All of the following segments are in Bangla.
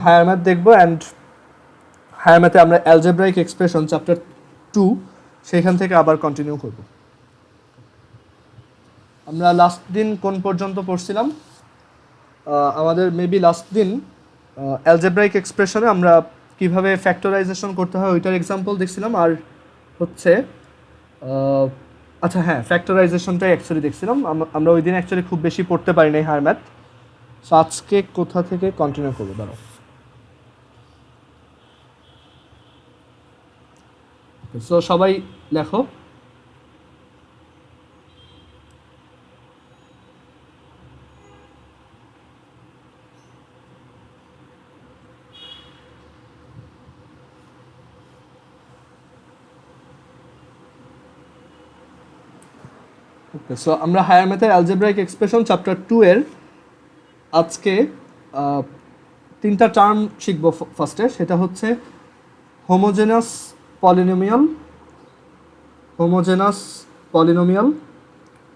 হায়ার ম্যাথ দেখবো অ্যান্ড হায়ার ম্যাথে আমরা অ্যালজেব্রাইক এক্সপ্রেশন চ্যাপ্টার 2 সেখান থেকে আবার কন্টিনিউ করব। আমরা লাস্ট দিন কোন পর্যন্ত পড়ছিলাম? আমাদের মেবি লাস্ট দিন অ্যালজেব্রাইক এক্সপ্রেশনে আমরা কিভাবে ফ্যাক্টরাইজেশন করতে হয় ওইটার এক্সাম্পল দেখছিলাম, আর হচ্ছে আচ্ছা হ্যাঁ, ফ্যাক্টরাইজেশনটাই অ্যাকচুয়ালি দেখছিলাম। আমরা ওই দিন অ্যাকচুয়ালি খুব বেশি পড়তে পারি নাই হায়ার ম্যাথ। সো আজকে কোথা থেকে কন্টিনিউ করবো দাঁড়াও। সো সবাই লেখো। ওকে, সো আমরা হায়ার ম্যাথের অ্যালজেব্রাইক এক্সপ্রেশন চ্যাপ্টার 2 এর আজকে তিনটা টার্ম শিখব। ফার্স্টে সেটা হচ্ছে হোমোজেনাস পলিনোমিয়াল। হোমোজেনাস পলিনোমিয়াল,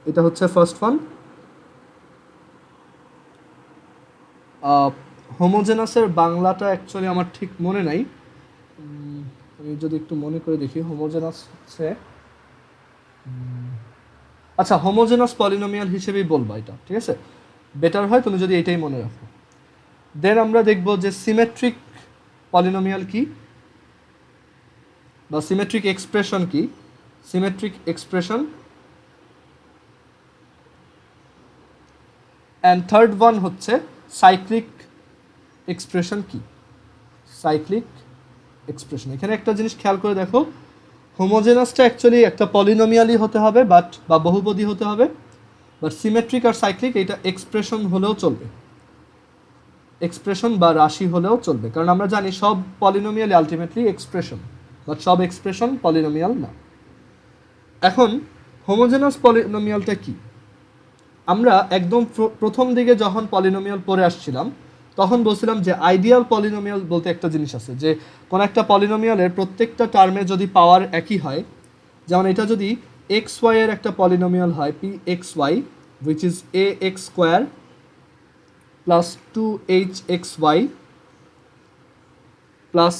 এটা হচ্ছে ফার্স্ট ওয়ান। হোমোজেনাসের বাংলাটা অ্যাকচুয়ালি আমার ঠিক মনে নাই, আমি যদি একটু মনে করে দেখি। হোমোজেনাস হচ্ছে আচ্ছা, হোমোজেনাস পলিনোমিয়াল হিসেবেই বলবো এটা, ঠিক আছে? বেটার হয় তুমি যদি এটাই মনে রাখো। দেন আমরা দেখব যে সিমেট্রিক পলিনোমিয়াল কি বা সিমেট্রিক এক্সপ্রেশন কি। Symmetric expression. And third one হচ্ছে সাইক্লিক এক্সপ্রেশন কি। সাইক্লিক এক্সপ্রেশন, এখানে একটা জিনিস খেয়াল করে দেখো, হোমোজেনাসটা অ্যাকচুয়ালি একটা পলিনোমিয়ালই হতে হবে বা বহুপদী হতে হবে, বাট সিমেট্রিক আর সাইক্লিক এটা এক্সপ্রেশন হলেও চলবে, এক্সপ্রেশন বা রাশি হলেও চলবে, কারণ আমরা জানি সব পলিনোমিয়াল আলটিমেটলি এক্সপ্রেশন, বাট সব এক্সপ্রেশন পলিনোমিয়াল না। এখন হোমোজেনাস পলিনোমিয়ালটা কি? আমরা একদম প্রথম দিকে যখন পলিনোমিয়াল পড়ে আসছিলাম তখন বলছিলাম যে আইডিয়াল পলিনোমিয়াল বলতে একটা জিনিস আছে, যে কোন একটা পলিনোমিয়ালের প্রত্যেকটা টার্মে যদি পাওয়ার একই হয়, যেমন এটা যদি এক্স ওয়াই এর একটা পলিনোমিয়াল হয়, P X Y which is A X square plus 2hxy plus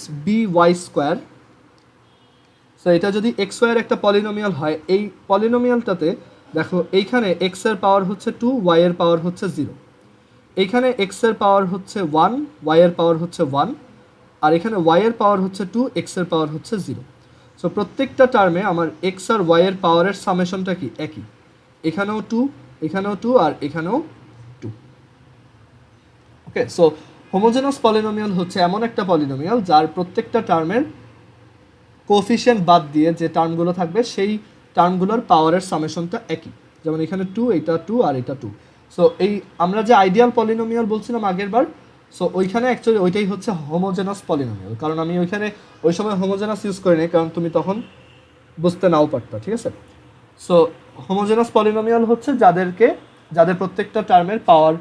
by square. So এটা যদি এক্স ওয়াই এর একটা পলিনোমিয়াল হয়, এই পলিনোমিয়ালটাতে দেখো এইখানে এক্স এর পাওয়ার হচ্ছে 2, ওয়াই এর পাওয়ার হচ্ছে 0, এইখানে এক্স এর পাওয়ার হচ্ছে 1, ওয়াই এর পাওয়ার হচ্ছে 1, আর এখানে ওয়াই এর পাওয়ার হচ্ছে 2, এক্স এর পাওয়ার হচ্ছে 0। সো প্রত্যেকটা টার্মে আমার এক্স আর ওয়াই এর পাওয়ারের সামেশনটা কি একই, এখানেও 2, এখানেও 2, আর এখানেও 2। ওকে, সো হোমোজেনাস পলিনোমিয়াল হচ্ছে এমন একটা পলিনোমিয়াল যার প্রত্যেকটা টার্মের কোএফিশিয়েন্ট বাদ দিয়ে যে টার্মগুলো থাকবে সেই টার্মগুলোর পাওয়ারের সামেশনটা একই, যেমন এখানে 2, এটা 2, আর এটা 2। সো এই আমরা যে আইডিয়াল পলিনোমিয়াল বলছিলাম আগের বার, সো ওইখানে অ্যাকচুয়ালি ওইটাই হচ্ছে হোমোজেনাস পলিনোমিয়াল, কারণ আমি ওইখানে ওই সময় হোমোজেনাস ইউজ করি নাই, কারণ তুমি তখন বুঝতে নাও পারতা, ঠিক আছে? সো হোমোজেনাস পলিনোমিয়াল হচ্ছে যাদের প্রত্যেকটা টার্মের পাওয়ার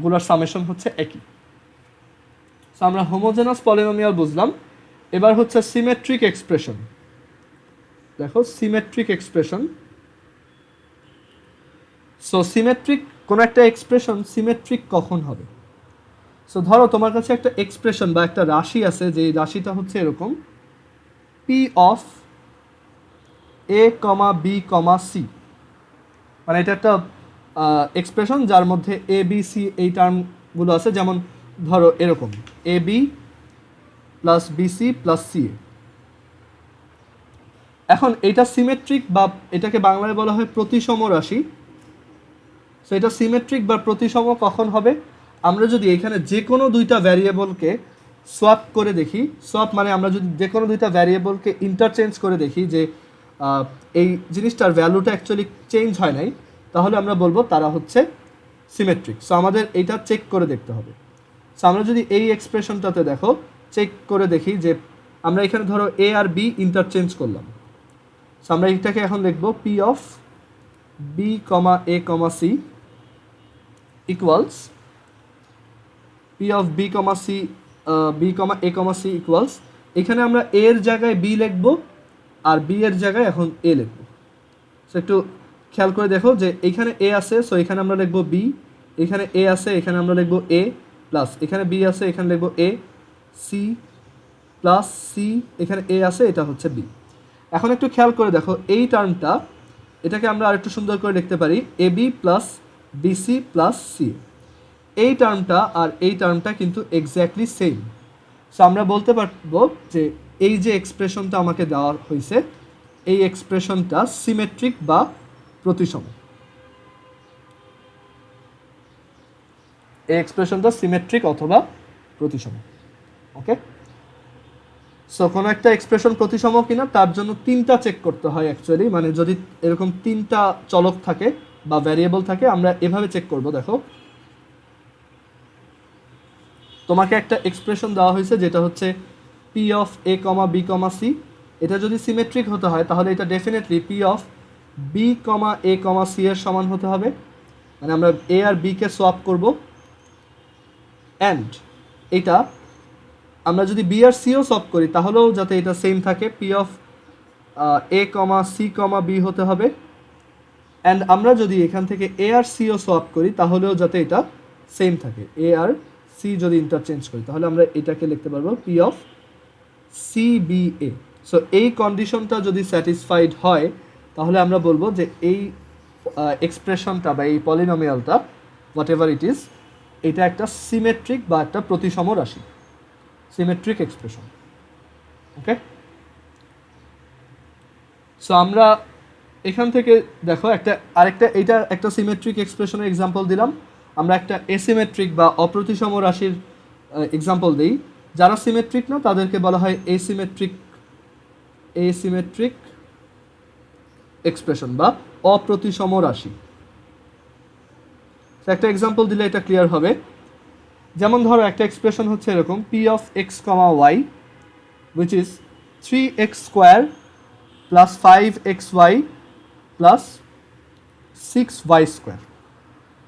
গুলোর সামেশন হচ্ছে একই। সো আমরা হোমোজেনাস পলিনোমিয়াল বুঝলাম। এবার হচ্ছে সিমেট্রিক এক্সপ্রেশন। দেখো সিমেট্রিক এক্সপ্রেশন। সো সিমেট্রিক কোন একটা এক্সপ্রেশন সিমেট্রিক কখন হবে? সো ধরো তোমার কাছে একটা এক্সপ্রেশন বা একটা রাশি আছে, যে রাশিটা হচ্ছে এরকম P of A comma B comma C, মানে এটা একটা এক্সপ্রেশন যার মধ্যে এ বি সি এই টার্মগুলো আছে, যেমন ধরো এরকম A B plus BC plus C. এখন এটা সিমেট্রিক বা এটাকে বাংলায় বলা হয় প্রতিসম রাশি। সো এটা সিমেট্রিক বা প্রতিসম কখন হবে? আমরা যদি এখানে যে কোনো দুইটা ভ্যারিয়েবলকে সোয়াপ করে দেখি, সোয়াপ মানে আমরা যদি যে কোনো দুইটা ভ্যারিয়েবলকে ইন্টারচেঞ্জ করে দেখি যে এই জিনিসটার ভ্যালুটা অ্যাকচুয়ালি চেঞ্জ হয় নাই, তাহলে আমরা বলবো তারা হচ্ছে সিমেট্রিক। সো আমাদের এইটা চেক করে দেখতে হবে। সো আমরা যদি এই এক্সপ্রেশনটাতে দেখো চেক করে দেখি যে আমরা এখানে ধরো এ আর বি ইন্টারচেঞ্জ করলাম, সো আমরা এটাকে এখন লিখবো P of B comma A comma C equals P of B comma C B comma A comma C equals, এখানে আমরা এ এর জায়গায় বি লিখবো আর বি এর জায়গায় এখন এ লিখবো। সো একটু খেয়াল করে দেখো যে এখানে এ আছে, সো এখানে আমরা লিখবো বি, এখানে এ আছে, এখানে আমরা লিখবো এ, প্লাস এখানে বি আছে, এখানে লিখবো এ, সি প্লাস সি, এখানে এ আছে, এটা হচ্ছে বি। এখন একটু খেয়াল করে দেখো এই টার্মটা, এটাকে আমরা আরেকটু সুন্দর করে লিখতে পারি A B plus BC plus C. এই টার্মটা আর এই টার্মটা কিন্তু এক্স্যাক্টলি সেম। সো আমরা বলতে পারবো যে এই যে এক্সপ্রেশনটা আমাকে দেওয়া হয়েছে, এই এক্সপ্রেশনটা সিমেট্রিক বা প্রতিসম। এই এক্সপ্রেশনটা সিমেট্রিক অথবা প্রতিসম। ওকে, সো কোনো একটা এক্সপ্রেশন প্রতিসম কিনা তার জন্য তিনটা চেক করতে হয় অ্যাকচুয়ালি। মানে যদি এরকম তিনটা চলক থাকে বা ভ্যারিয়েবল থাকে, আমরা এভাবে চেক করব। দেখো তোমাকে একটা এক্সপ্রেশন দেওয়া হয়েছে যেটা হচ্ছে P of A comma B comma C. এটা যদি সিমেট্রিক হতে হয় তাহলে এটা definitely P of B comma A comma C এর সমান হতে হবে। মানে আমরা এ আর বিকে সোয়াপ করব। অ্যান্ড এটা আমরা যদি বি আর সিও সলভ করি তাহলেও যাতে এটা সেম থাকে, P of A comma C comma B হতে হবে। অ্যান্ড আমরা যদি এখান থেকে এ আর সিও সোয়াপ করি তাহলেও যাতে এটা সেম থাকে, এ আর সি যদি ইন্টারচেঞ্জ করি তাহলে আমরা এটাকে লিখতে পারবো P of C B A. So এই কন্ডিশনটা যদি স্যাটিসফাইড হয় তাহলে আমরা বলবো যে এই এক্সপ্রেশনটা বা এই পলিনোমিয়ালটা হোয়াট এভার ইট ইজ, এটা একটা সিমেট্রিক বা একটা প্রতিসম রাশি, সিমেট্রিক এক্সপ্রেশন। ওকে, সো আমরা এখান থেকে দেখো আরেকটা এটা একটা সিমেট্রিক এক্সপ্রেশনের এক্সাম্পল দিলাম। আমরা একটা এসিমেট্রিক বা অপ্রতিসম রাশির এক্সাম্পল দিই। যারা সিমেট্রিক না তাদেরকে বলা হয় এসিমেট্রিক এক্সপ্রেশন বা অপ্রতিসম রাশি। একটা এক্সাম্পল দিলে এটা ক্লিয়ার হবে। যেমন ধরো একটা এক্সপ্রেশন হচ্ছে এরকম P of X comma Y which is 3x square plus 5xy plus 6y square.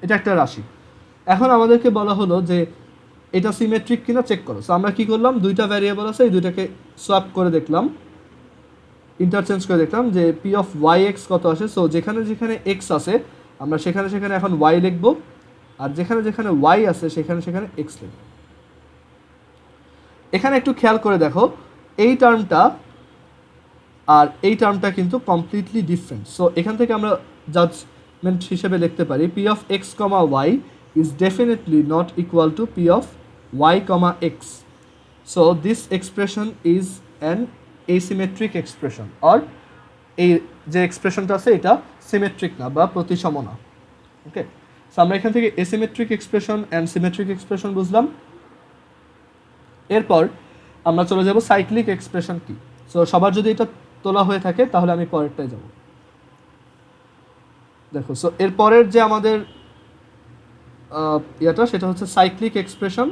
এটা একটা রাশি। এখন আমাদেরকে বলা হলো যে এটা সিমেট্রিক কিনা চেক করো। সো আমরা কি করলাম, দুইটা ভ্যারিয়েবল আছে, এই দুইটাকে সোয়াপ করে দেখলাম, ইন্টারচেঞ্জ করে দেখলাম যে পি অফ ওয়াই এক্স কত আসে। সো যেখানে যেখানে এক্স আছে আমরা সেখানে সেখানে এখন ওয়াই লিখব, আর যেখানে যেখানে ওয়াই আছে সেখানে সেখানে এক্স লিখব। এখানে একটু খেয়াল করে দেখো এই টার্মটা আর এই টার্মটা কিন্তু কমপ্লিটলি ডিফারেন্ট। সো এখান থেকে আমরা জাজমেন্ট হিসেবে লিখতে পারি P of X comma Y is definitely not equal to P of Y comma X. So this expression is an asymmetric expression, or এই যে এক্সপ্রেশনটা আছে এটা সিমেট্রিক না বা প্রতিসম না। ওকে, সো আমরা এখান থেকে asymmetric expression and symmetric expression বুঝলাম। এরপর আমরা চলে যাব সাইক্লিক এক্সপ্রেশন কি। সো সবার যদি এটা তোলা হয়ে থাকে তাহলে আমি পরেরটায় যাব। দেখো, সো এর পরের যে আমাদের এটা সেটা হচ্ছে সাইক্লিক এক্সপ্রেশন,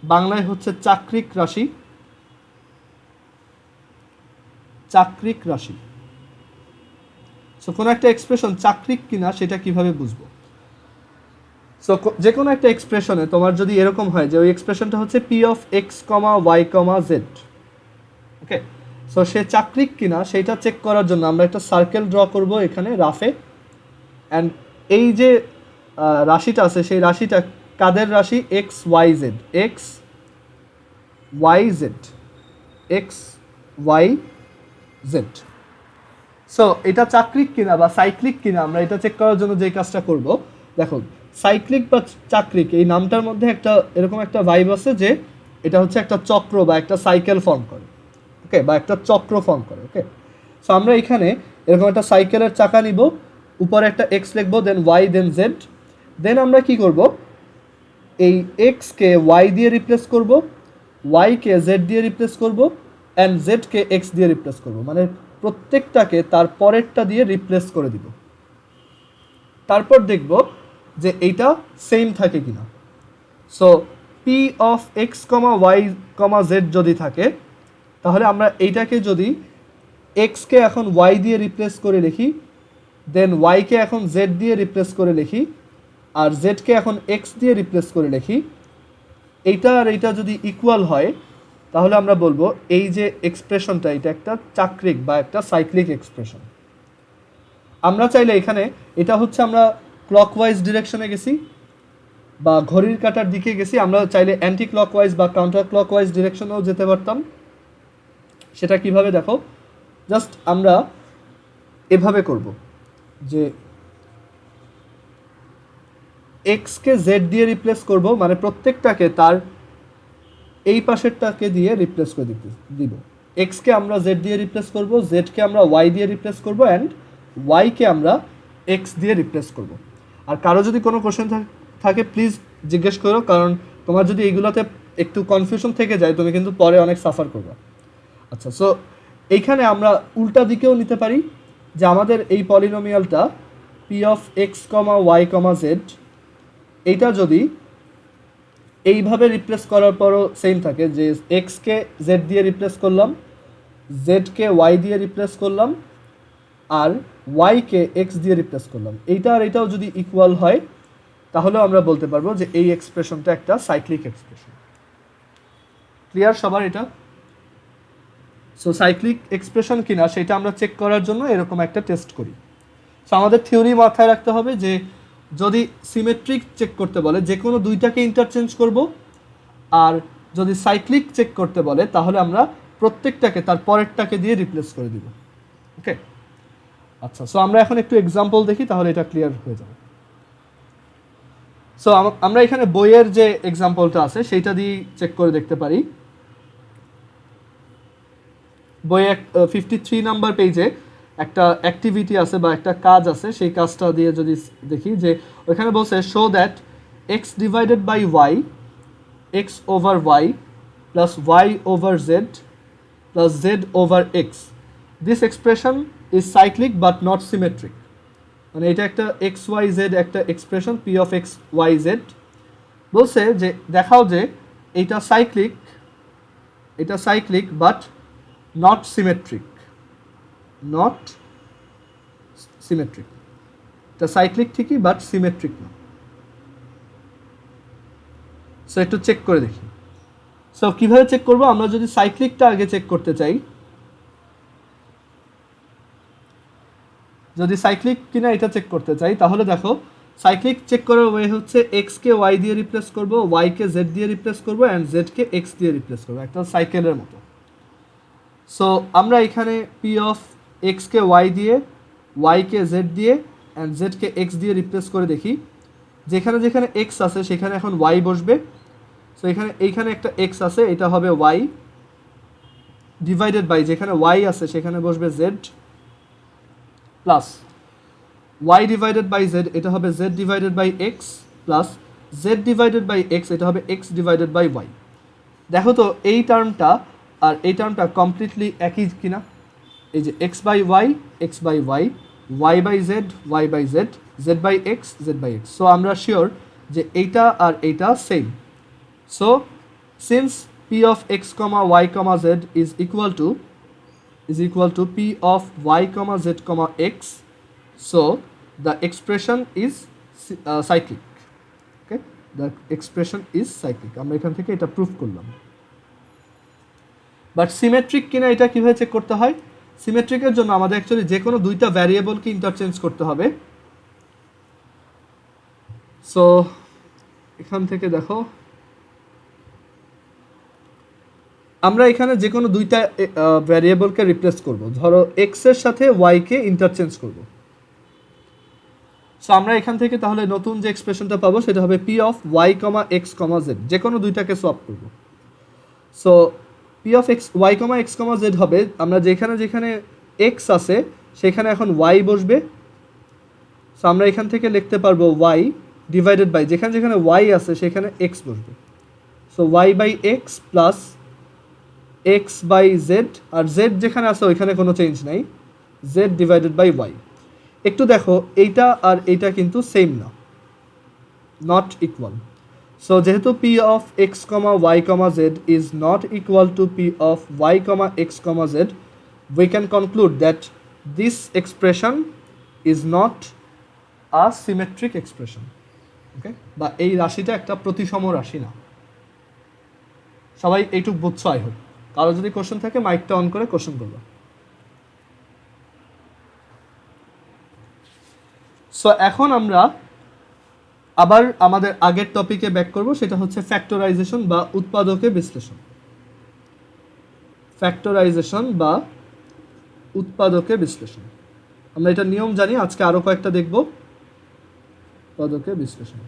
বাংলায় হচ্ছে চাক্রিক রাশি। চাক্রিক রাশি। সো কোনো একটা এক্সপ্রেশন চাক্রিক কিনা সেটা কিভাবে বুঝবো? সো যে কোনো একটা এক্সপ্রেশনে তোমার যদি এরকম হয় যে ওই এক্সপ্রেশনটা হচ্ছে P of X comma Y comma Z, okay, so সে চাক্রিক কিনা সেটা চেক করার জন্য আমরা একটা সার্কেল ড্র করব এখানে রাফে। অ্যান্ড এই যে রাশিটা আছে সেই রাশিটা কাদের রাশি? X Y Z, X Y Z, X Y Z. So এটা চাক্রিক কিনা বা সাইক্লিক কিনা আমরা এটা চেক করার জন্য যে কাজটা করব, দেখো সাইক্লিক বা চাক্রিক এই নামটার মধ্যে একটা এরকম একটা ভাইব আছে যে এটা হচ্ছে একটা চক্র বা একটা সাইকেল ফর্ম করে, ওকে, বা একটা চক্র ফর্ম করে। ওকে, সো আমরা এখানে এরকম একটা সাইকেলের চাকা নিব, উপরে একটা এক্স লিখবো, দেন ওয়াই, দেন জেড। দেন আমরা কি করব, এই এক্সকে ওয়াই দিয়ে রিপ্লেস করব, ওয়াইকে জেড দিয়ে রিপ্লেস করব, অ্যান্ড জেডকে এক্স দিয়ে রিপ্লেস করব। মানে প্রত্যেকটাকে তার পরেরটা দিয়ে রিপ্লেস করে দিব। তারপর দেখব যে এইটা সেম থাকে কিনা। So P of X comma Y comma Z যদি থাকে তাহলে আমরা এইটাকে যদি এক্সকে এখন ওয়াই দিয়ে রিপ্লেস করে লিখি, দেন ওয়াইকে এখন জেড দিয়ে রিপ্লেস করে লিখি, আর জেডকে এখন এক্স দিয়ে রিপ্লেস করে লিখি, এইটা আর এইটা যদি ইকুয়াল হয় তাহলে আমরা বলবো এই যে এক্সপ্রেশনটা এটা একটা চাক্রিক বা একটা সাইক্লিক এক্সপ্রেশন। আমরা চাইলে এখানে এটা হচ্ছে আমরা ক্লকওয়াইজ ডিরেকশনে গেছি, বা ঘড়ির কাঁটার দিকে গেছি, আমরা চাইলে অ্যান্টি ক্লকওয়াইজ বা কাউন্টার ক্লকওয়াইজ ডিরেকশনেও যেতে পারতাম। সেটা কিভাবে দেখো, জাস্ট আমরা এভাবে করব যে এক্সকে জেড দিয়ে রিপ্লেস করব, মানে প্রত্যেকটাকে তার এই পাশেরটাকে দিয়ে রিপ্লেস করে দিব। এক্সকে আমরা জেড দিয়ে রিপ্লেস করব, জেডকে আমরা ওয়াই দিয়ে রিপ্লেস করব, অ্যান্ড ওয়াইকে আমরা এক্স দিয়ে রিপ্লেস করব। আর কারো যদি কোনো কোশ্চেন থাকে প্লিজ জিজ্ঞেস করো, কারণ তোমার যদি এইগুলোতে একটু কনফিউশন থেকে যায় তুমি কিন্তু পরে অনেক সাফার করবে। আচ্ছা, সো এইখানে আমরা উল্টা দিকেও নিতে পারি যে আমাদের এই পলিনোমিয়ালটা P of X comma Y comma Z, এইটা যদি এইভাবে রিপ্লেস করার পরও সেম থাকে, যে এক্সকে জেড দিয়ে রিপ্লেস করলাম, জেডকে ওয়াই দিয়ে রিপ্লেস করলাম, আর ওয়াইকে এক্স দিয়ে রিপ্লেস করলাম, এইটা আর এটাও যদি ইকুয়াল হয়, তাহলে আমরা বলতে পারবো যে এই এক্সপ্রেশনটা একটা সাইক্লিক এক্সপ্রেশন। ক্লিয়ার সবার এটা? সো সাইক্লিক এক্সপ্রেশন কিনা সেটা আমরা চেক করার জন্য এরকম একটা টেস্ট করি। সো আমাদের থিওরি মাথায় রাখতে হবে যে যদি সিমেট্রিক চেক করতে বলে যে কোনো দুইটাকে ইন্টারচেঞ্জ করব, আর যদি সাইক্লিক চেক করতে বলে তাহলে আমরা প্রত্যেকটাকে তার পরেরটাকে দিয়ে রিপ্লেস করে দিব। ওকে, আচ্ছা, সো আমরা এখন একটু এক্সাম্পল দেখি, তাহলে এটা ক্লিয়ার হয়ে যাবে। সো আমরা এখানে বইয়ের যে এক্সাম্পলটা আছে সেইটা দিয়ে চেক করে দেখতে পারি। বইয়ে 53 নাম্বার পেজে একটা অ্যাক্টিভিটি আছে বা একটা কাজ আছে, সেই কাজটা দিয়ে যদি দেখি যে ওইখানে বলছে show that X divided by Y, X over Y plus Y over Z plus Z over X, this expression is cyclic but not symmetric. মানে এটা একটা এক্স ওয়াই জেড একটা expression P of X Y Z, বলছে যে দেখাও যে এটা সাইক্লিক বাট নট সিমেট্রিক, এটা সাইক্লিক ঠিকই বাট সিমেট্রিক না। সো একটু চেক করে দেখি। সো কিভাবে চেক করব, আমরা যদি সাইক্লিকটা আগে চেক করতে চাই, যদি সাইক্লিক কিনা এটা চেক করতে চাই, তাহলে দেখো সাইক্লিক চেক করার ওয়ে হচ্ছে এক্সকে ওয়াই দিয়ে রিপ্লেস করব, ওয়াইকে জেড দিয়ে রিপ্লেস করব, অ্যান্ড জেডকে এক্স দিয়ে রিপ্লেস করবো, একটা সাইকেলের মতো। সো আমরা এখানে পি অফ এক্সকে ওয়াই দিয়ে, ওয়াইকে জেড দিয়ে, অ্যান্ড জেডকে এক্স দিয়ে রিপ্লেস করে দেখি। যেখানে যেখানে এক্স আছে সেখানে এখন ওয়াই বসবে। সো এইখানে একটা এক্স আছে, এটা হবে ওয়াই ডিভাইডেড বাই যেখানে ওয়াই আছে সেখানে বসবে Z, plus Y divided by Z, এটা হবে Z divided by X, plus Z divided by X, এটা হবে এক্স ডিভাইডেড বাই ওয়াই। দেখো তো এই টার্মটা আর এই টার্মটা কমপ্লিটলি একই কিনা। এই যে X by Y, X by Y, Y by Z, Y by Z, Z by X, Z by X. So আমরা শিওর যে এইটা আর এইটা same. So since P of X comma Y comma Z is equal to P of Y comma Z comma X, so the expression is cyclic. Okay, the expression is cyclic. আমরা এখান থেকে এটা প্রুফ করলাম। বাট সিমেট্রিক কিনা এটা কীভাবে চেক করতে হয়? সিমেট্রিকের জন্য আমাদের অ্যাকচুয়ালি যে কোনো দুইটা ভ্যারিয়েবলকে ইন্টারচেঞ্জ করতে হবে। সো এখান থেকে দেখো আমরা এখানে যে কোনো দুইটা ভ্যারিয়েবলকে রিপ্লেস করব। ধরো এক্স এর সাথে ওয়াইকে ইন্টারচেঞ্জ করব। সো আমরা এখান থেকে তাহলে নতুন যে এক্সপ্রেশনটা পাবো সেটা হবে P of Y comma X comma Z, যে কোনো দুইটাকে সোয়াপ করব। So P of X Y comma X comma Z হবে, আমরা যেখানে যেখানে এক্স আছে সেখানে এখন ওয়াই বসবে। সো আমরা এখান থেকে লিখতে পারবো ওয়াই ডিভাইডেড বাই যেখানে যেখানে ওয়াই আছে সেখানে এক্স বসবে। So Y by X plus X by Z, আর জেড যেখানে আছে ওইখানে কোনো চেঞ্জ নাই, জেড ডিভাইডেড বাই ওয়াই। একটু দেখো এইটা আর এইটা কিন্তু সেম না, নট ইকুয়াল। সো যেহেতু P of X comma Y comma Z is not equal to P of Y comma X comma Z, we can conclude that this expression is not a symmetric expression. Okay, বা এই রাশিটা একটা প্রতিসম রাশি না। সবাই এইটুক বুঝছো আই হোপ। কারো যদি কোশ্চেন থাকে মাইকটা অন করে কোশ্চেন করবে। সো এখন আমরা আবার আমাদের আগের টপিকে ব্যাক করব, সেটা হচ্ছে ফ্যাক্টরাইজেশন বা উৎপাদকে বিশ্লেষণ। ফ্যাক্টরাইজেশন বা উৎপাদকে বিশ্লেষণ, আমরা এটা নিয়ম জানি, আজকে আরো কয়েকটা দেখব। উৎপাদকে বিশ্লেষণ।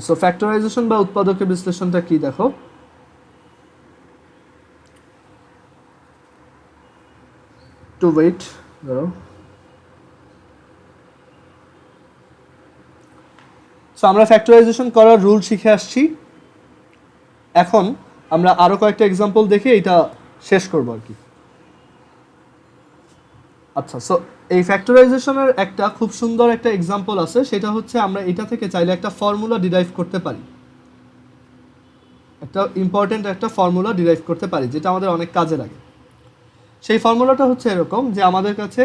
সো ফ্যাক্টরাইজেশন বা উৎপাদকে বিশ্লেষণটা কি দেখো। টু ওয়েট, ধরো। সো আমরা ফ্যাক্টরাইজেশন করার রুল শিখে আসছি, এখন আমরা আরো কয়েকটা এক্সাম্পল দেখে এটা শেষ করব আর কি। আচ্ছা, সো এই ফ্যাক্টরাইজেশনের একটা খুব সুন্দর একটা এক্সাম্পল আছে, সেটা হচ্ছে আমরা এটা থেকে চাইলে একটা ফর্মুলা ডিরাইভ করতে পারি, একটা ইম্পর্টেন্ট একটা ফর্মুলা ডিরাইভ করতে পারি, যেটা আমাদের অনেক কাজে লাগে। সেই ফর্মুলাটা হচ্ছে এরকম, যে আমাদের কাছে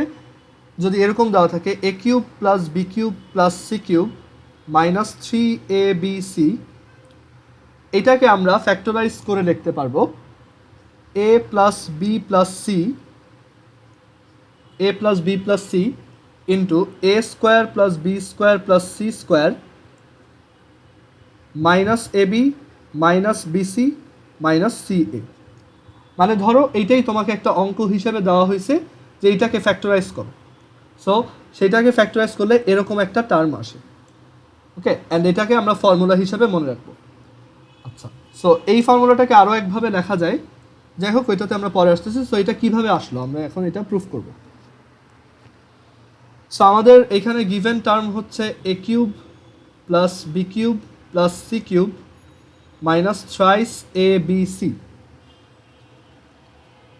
যদি এরকম দেওয়া থাকে A cube plus B cube plus C cube minus 3abc, এটাকে আমরা ফ্যাক্টরাইজ করে লিখতে পারবো a plus B plus C, a plus B plus C into A square plus B square plus C square minus A B minus BC minus C A. মানে ধরো এইটাই তোমাকে একটা অঙ্ক হিসেবে দেওয়া হয়েছে যে এইটাকে ফ্যাক্টরাইজ করো, সো সেটাকে ফ্যাক্টরাইজ করলে এরকম একটা টার্ম আসে। ওকে, অ্যান্ড এটাকে আমরা ফর্মুলা হিসেবে মনে রাখবো। আচ্ছা, সো এই ফর্মুলাটাকে আরও একভাবে লেখা যায়, যাই হোক ওইটাতে আমরা পরে আসতেছি। সো এটা কিভাবে আসলো আমরা এখন এটা প্রুফ করব। সো আমাদের এখানে গিভেন টার্ম হচ্ছে A cube plus B cube plus C cube minus thrice A B C.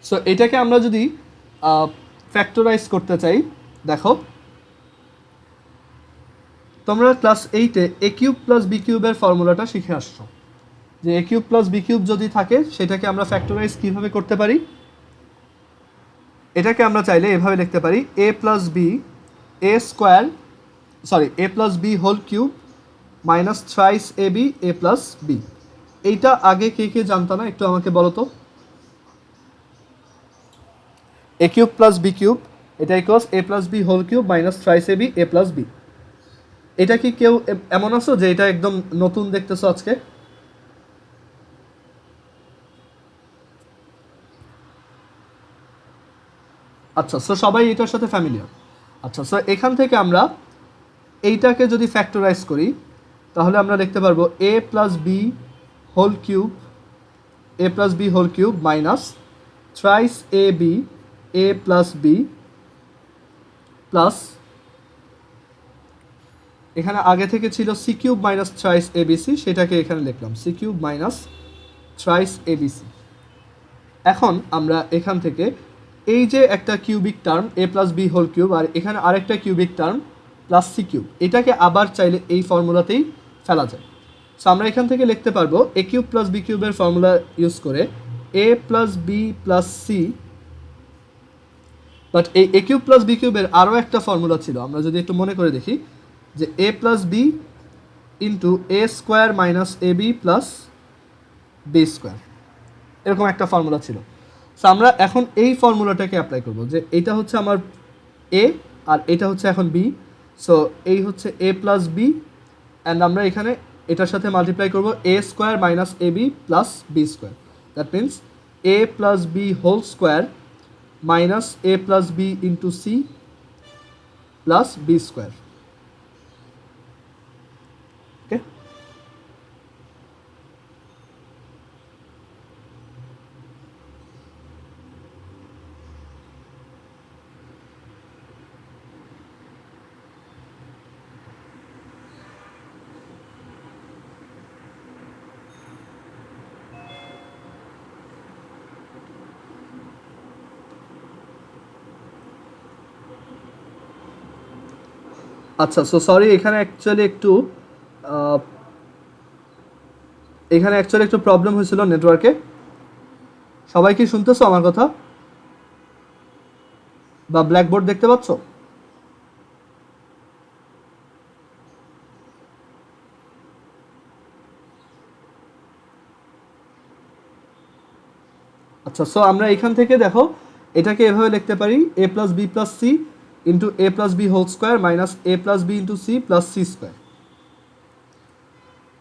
So এটাকে আমরা যদি ফ্যাক্টরাইজ করতে চাই, দেখো তোমরা ক্লাস 8-এ এ কিউব প্লাস বি কিউবের ফর্মুলাটা শিখে আসছো, যে A cube plus B cube যদি থাকে সেটাকে আমরা ফ্যাক্টরাইজ কীভাবে করতে পারি। এটাকে আমরা চাইলে এভাবে লিখতে পারি A plus B A square, sorry A plus B whole cube minus thrice A B A plus B. এইটা আগে কে কে জানতো না একটু আমাকে বলো তো। A cube plus B cube, এটা equals A plus B whole cube minus thrice A B A plus B. এটা কি কেউ এমন আছো যে এটা একদম নতুন দেখতেছো আজকে? আচ্ছা, সো সবাই এটার সাথে ফ্যামিলিয়ার। আচ্ছা, সো এখান থেকে আমরা এইটাকে যদি ফ্যাক্টরাইজ করি তাহলে আমরা লিখতে পারবো A plus B whole cube, A plus B whole cube minus thrice A B A plus B plus, এখানে আগে থেকে ছিল C cube minus thrice ABC, সেটাকে এখানে লিখলাম C cube minus thrice ABC. এখন আমরা এখান থেকে এই যে একটা cubic term A plus B whole cube আর এখানে আরেকটা cubic term plus C cube, এটাকে আবার চাইলে এই ফর্মুলাতেই ফেলা যায়। সো আমরা এখান থেকে লিখতে পারবো এ কিউব প্লাস বি কিউবের ফর্মুলা ইউজ করে A plus B plus C, but এই এ কিউব প্লাস বি কিউবের আরও একটা ফর্মুলা ছিল, আমরা যদি একটু মনে করে দেখি, যে A plus B into A square minus A B plus B square, এরকম একটা ফর্মুলা ছিল। সো আমরা এখন এই ফর্মুলাটাকে অ্যাপ্লাই করব, যে এইটা হচ্ছে আমার এ আর এটা হচ্ছে এখন বি, সো এই হচ্ছে এ প্লাস বি, অ্যান্ড আমরা এখানে এটার সাথে মাল্টিপ্লাই করব A square minus A B plus B square, that means A plus B whole square minus A plus B into C plus B square. Okay, আচ্ছা, সো সরি এখানে অ্যাকচুয়ালি একটু প্রবলেম হয়েছিল নেটওয়ার্কে। সবাই কি শুনতেছো আমার কথা বা ব্ল্যাকবোর্ড দেখতে পাচ্ছ? আচ্ছা, সো আমরা এখান থেকে দেখো এটাকে এভাবে লিখতে পারি a plus B plus C into A plus B whole square minus A plus B into C plus C square.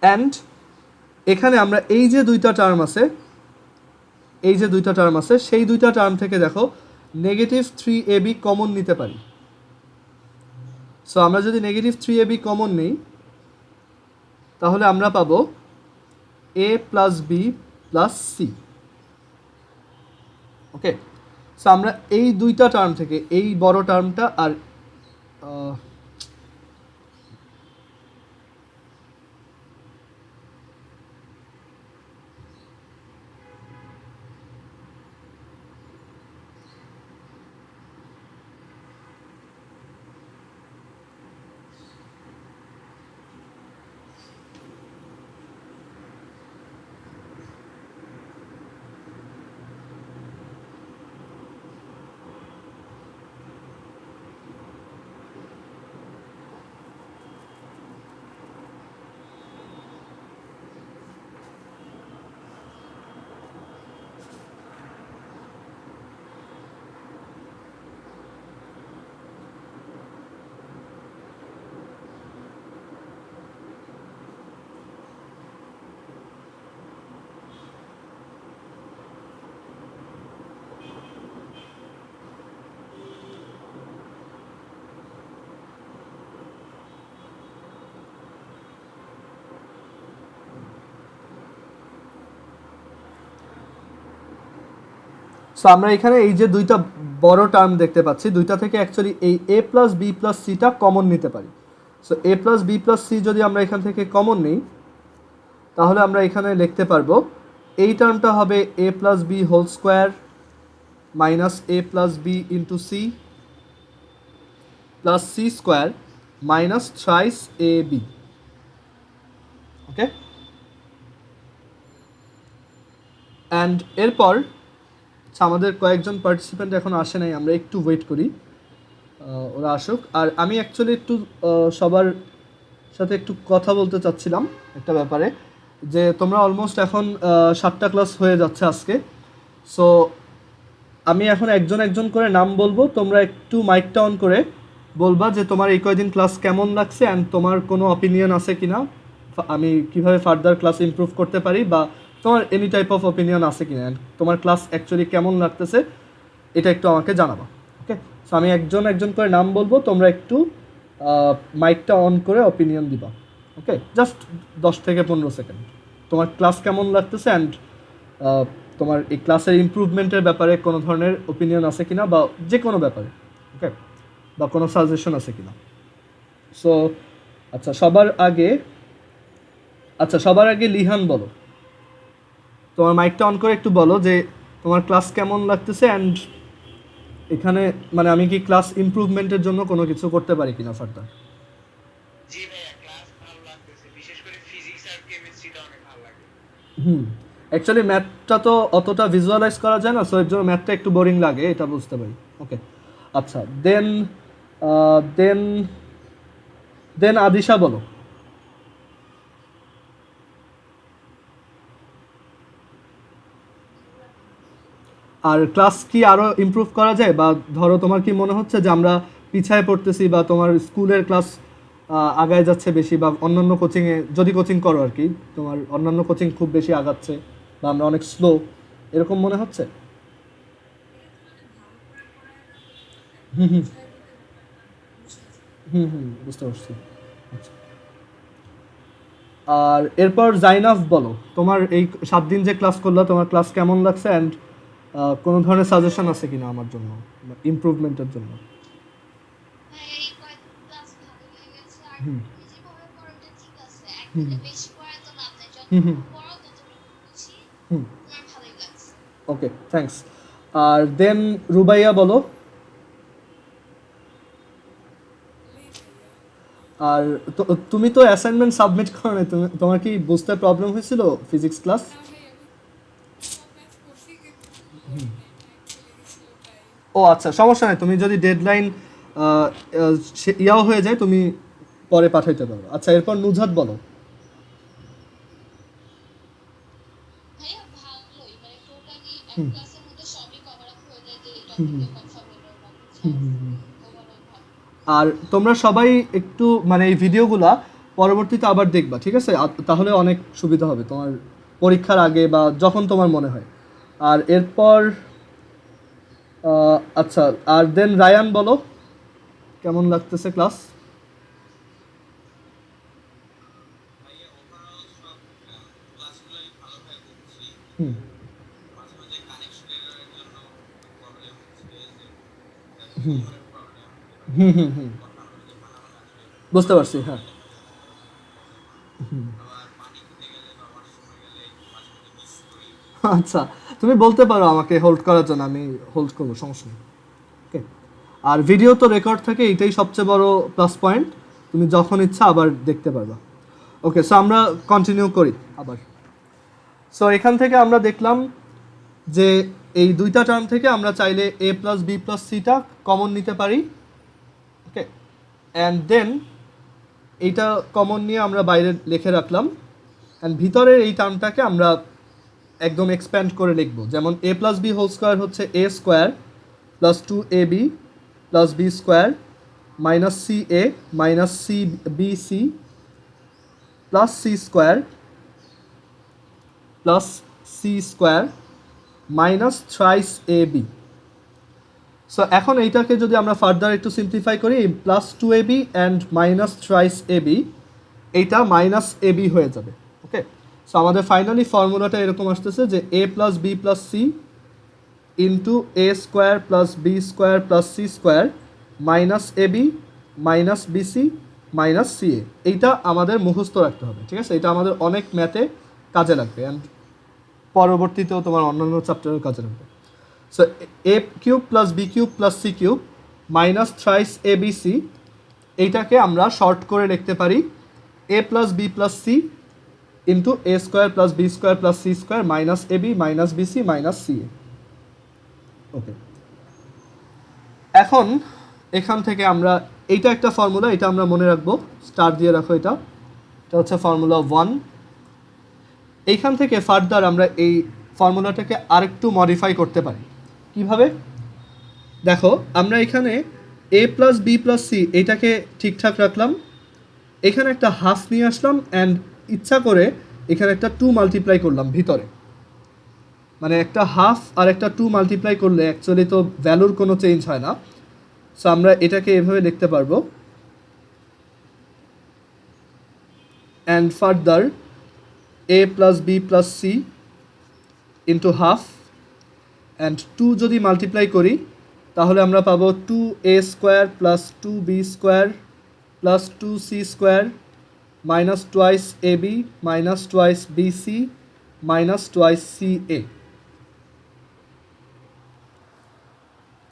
And এখানে আমরা এই যে দুইটা টার্ম আছে, সেই দুইটা টার্ম থেকে দেখো নেগেটিভ 3ab কমন নিতে পারি। সো আমরা যদি নেগেটিভ 3ab কমন নিই তাহলে আমরা পাবো a plus B plus C. Okay, so আমরা এই দুইটা টার্ম থেকে এই বড় টার্মটা আর সো আমরা এখানে এই যে দুইটা বড় টার্ম দেখতে পাচ্ছি, দুইটা থেকে অ্যাকচুয়ালি এই এ প্লাস বি প্লাস সিটা কমন নিতে পারি। সো এ প্লাস বি প্লাস সি যদি আমরা এখান থেকে কমন নিই তাহলে আমরা এখানে লিখতে পারবো এই টার্মটা হবে A plus B whole square minus A plus B into C plus C square minus thrice A B. Okay, and এরপর আমাদের কয়েকজন পার্টিসিপেন্ট এখন আসে নাই, আমরা একটু ওয়েট করি ওরা আসুক। আর আমি অ্যাকচুয়ালি একটু সবার সাথে একটু কথা বলতে চাচ্ছিলাম একটা ব্যাপারে, যে তোমরা অলমোস্ট এখন 7টা ক্লাস হয়ে যাচ্ছে আজকে। সো আমি এখন একজন একজন করে নাম বলবো, তোমরা একটু মাইকটা অন করে বলবা যে তোমার এই কয়দিন ক্লাস কেমন লাগছে অ্যান্ড তোমার কোনো অপিনিয়ন আছে কিনা, আমি কিভাবে ফার্দার ক্লাস ইমপ্রুভ করতে পারি, বা তোমার এনি টাইপ অফ অপিনিয়ন আছে কিনা, তোমার ক্লাস অ্যাকচুয়ালি কেমন লাগতেছে এটা একটু আমাকে জানাবা। ওকে, সো আমি একজন একজন করে নাম বলবো, তোমরা একটু মাইকটা অন করে অপিনিয়ন দিবা। ওকে, জাস্ট 10 থেকে 15 সেকেন্ড তোমার ক্লাস কেমন লাগতেছে অ্যান্ড তোমার এই ক্লাসের ইমপ্রুভমেন্টের ব্যাপারে কোনো ধরনের ওপিনিয়ন আছে কিনা, বা যে কোনো ব্যাপারে। ওকে, বা কোনো সাজেশন আছে কিনা। সো আচ্ছা, সবার আগে লিহান বলো, তোমার মাইকটা অন করে একটু বলো যে তোমার ক্লাস কেমন লাগতেছে অ্যান্ড এখানে মানে আমি কি ক্লাস ইমপ্রুভমেন্টের জন্য কোনো কিছু করতে পারি কিনা ফার্দার। জি ভাইয়া, ক্লাস ভালো লাগতেছে, বিশেষ করে ফিজিক্স আর কেমিস্ট্রিটা অনেক ভালো লাগে। অ্যাকচুয়ালি ম্যাথটা তো অতটা ভিজুয়ালাইজ করা যায় না, সো এর জন্য ম্যাথটা একটু বোরিং লাগে, এটা বুঝতে পারি। ওকে, আচ্ছা, দেন দেন দেন আদিশা বলো। আর ক্লাস কি আরও ইমপ্রুভ করা যায়, বা ধরো তোমার কি মনে হচ্ছে যে আমরা পিছায় পড়তেছি, বা তোমার স্কুলের ক্লাস আগায় যাচ্ছে বেশি, বা অন্যান্য কোচিংয়ে যদি কোচিং করো আর কি, তোমার অন্যান্য কোচিং খুব বেশি আগাচ্ছে, বা আমরা অনেক স্লো, এরকম মনে হচ্ছে? হুম হুম বুঝতে পারছি। আচ্ছা, আর এরপর জাইনাফ বলো, তোমার এই 7 দিন যে ক্লাস করলো তোমার ক্লাস কেমন লাগছে অ্যান্ড কোনো ধরনের সাজেশন আছে কিনা আমার জন্য ইমপ্রুভমেন্টের জন্য। হ্যাঁ, এই কয়েকদিন ক্লাস ভালো লেগেছে। আর হুম তুমি যেভাবে পড়ো ওটা ঠিক আছে। একদিনে বেশি পড়ায় তো লাভ নাই। হুম হুম যতটুকু পড়ো ততটুকু বুঝি। হুম আমার ভালোই লাগছে। ওকে, থ্যাঙ্কস। আর দেন রুবাইয়া বলো। আর তুমি তো অ্যাসাইনমেন্ট সাবমিট করো না, তোমার কি বুঝতে প্রবলেম হয়েছিল ফিজিক্স ক্লাস? ও আচ্ছা, সমস্যা নেই, তুমি যদি ডেডলাইন ইয়াও হয়ে যায় তুমি পরে পাঠাইতে পারো। আচ্ছা, এরপর নুজহাত বলো। ভাইয়া ভালোই, মানে টোটালি এক হুম ক্লাসের কথা বললাম না, বুঝছো? ওভারঅল ভালো। আর তোমরা সবাই একটু মানে এই ভিডিওগুলা পরবর্তীতে আবার দেখবা, ঠিক আছে? তাহলে অনেক সুবিধা হবে তোমার পরীক্ষার আগে বা যখন তোমার মনে হয়। আর এরপর আচ্ছা, আর দেন রায়ান বলো কেমন লাগতেছে ক্লাস? ভাইয়া ওভারঅল সব ক্লাসগুলোই ভালোভাবে বুঝছি। হুম মাঝে মাঝে কানেকশন এররের জন্য প্রবলেম হচ্ছে, যে টিউমারের প্রবলেম, হুম হুম হুম কথা অনুযায়ী বানানো আসলে বুঝতে পারছি, হ্যাঁ। আবার পানি খেতে গেলে বা ওয়াশরুমে গেলে মাঝে মাঝে মিস করি। আচ্ছা, তুমি বলতে পারো আমাকে হোল্ড করার জন্য, আমি হোল্ড করবো, সমস্যা নেই। ওকে। আর ভিডিও তো রেকর্ড থাকে, এটাই সবচেয়ে বড় প্লাস পয়েন্ট, তুমি যখন ইচ্ছা আবার দেখতে পারবা। ওকে, সো আমরা কন্টিনিউ করি আবার। সো এখান থেকে আমরা দেখলাম যে এই দুইটা টার্ম থেকে আমরা চাইলে a প্লাস বি প্লাস সিটা কমন নিতে পারি। ওকে, অ্যান্ড দেন এইটা কমন নিয়ে আমরা বাইরে লিখে রাখলাম, অ্যান্ড ভিতরের এই টার্মটাকে আমরা একদম এক্সপ্যান্ড করে লিখব। যেমন a plus B whole square হচ্ছে a square plus 2ab plus B square minus C A minus C B C plus C square plus C square minus thrice A B. So এখন এইটাকে যদি আমরা ফার্দার একটু সিম্পলিফাই করি, plus 2ab and minus thrice A B, এইটা মাইনাস এ বি হয়ে যাবে। ওকে, সো আমাদের ফাইনালি ফর্মুলাটা এরকম আসতেছে যে a plus B plus C into A square plus B square plus C square minus A B minus BC minus C A. এইটা আমাদের মুখস্থ রাখতে হবে, ঠিক আছে? এটা আমাদের অনেক ম্যাথে কাজে লাগবে, অ্যান্ড পরবর্তীতেও তোমার অন্যান্য চ্যাপ্টারের কাজে লাগবে। So A cube plus B cube plus C cube minus thrice A B C, এইটাকে আমরা শর্ট করে লিখতে পারি A plus B plus C into A square plus B square plus C square minus A B minus BC minus C A. Okay, এখন এখান থেকে আমরা এইটা একটা ফর্মুলা, এটা আমরা মনে রাখবো, স্টার দিয়ে রাখো, এটা হচ্ছে ফর্মুলা 1। এইখান থেকে ফার্দার আমরা এই ফর্মুলাটাকে আরেকটু মডিফাই করতে পারি। কিভাবে? দেখো, আমরা এখানে এ প্লাস বি প্লাস সি এইটাকে ঠিকঠাক রাখলাম, এখানে একটা হাফ নিয়ে আসলাম, অ্যান্ড ইচ্ছা করে এখানে একটা 2 মাল্টিপ্লাই করলাম ভিতরে। মানে একটা হাফ আর একটা 2 মাল্টিপ্লাই করলে অ্যাকচুয়ালি তো ভ্যালুর কোনো চেঞ্জ হয় না। সো আমরা এটাকে এভাবে লিখতে পারবো, and further A plus B plus C into half, and 2 যদি মাল্টিপ্লাই করি তাহলে আমরা পাবো 2a square plus 2b square plus 2c square minus twice A B minus twice B C minus twice C A.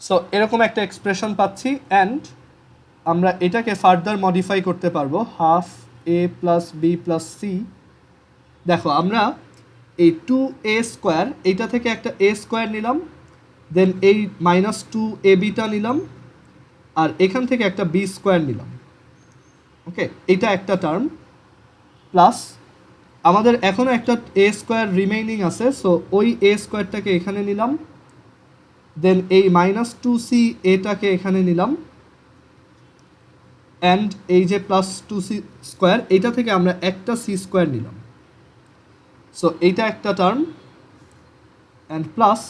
So এরকম একটা এক্সপ্রেশন পাচ্ছি, অ্যান্ড আমরা এটাকে ফার্দার মডিফাই করতে পারবো হাফ এ প্লাস বি প্লাস সি। দেখো, আমরা এই 2a স্কোয়ার এইটা থেকে একটা a স্কোয়ার নিলাম, দেন এই মাইনাস 2ab-টা নিলাম, আর এখান থেকে একটা b স্কোয়ার নিলাম। ওকে, এটা একটা টার্ম, প্লাস আমাদের এখনও একটা a স্কোয়ার রিমেইনিং আছে, সো ওই a স্কোয়ারটাকে এখানে নিলাম, দেন এই মাইনাস 2c এটাকে এখানে নিলাম, অ্যান্ড এই যে প্লাস 2c স্কোয়ার এইটা থেকে আমরা একটা c স্কোয়ার নিলাম। সো এইটা একটা টার্ম, অ্যান্ড প্লাস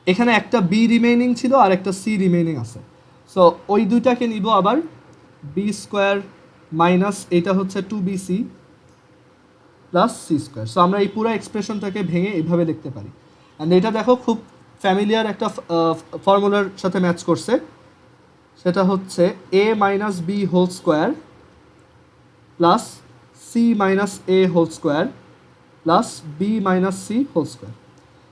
এখানে একটা বি রিমেইনিং ছিল আর একটা সি রিমেইনিং আছে, সো ওই দুইটাকে নিব আবার, বি স্কোয়ার মাইনাস এটা হচ্ছে 2bc plus C square. So আমরা এই পুরো এক্সপ্রেশনটাকে ভেঙে এইভাবে লিখতে পারি, অ্যান্ড এটা দেখো খুব ফ্যামিলিয়ার একটা ফর্মুলার সাথে ম্যাচ করছে, সেটা হচ্ছে এ minus B whole square plus C minus A whole square plus B minus C whole square.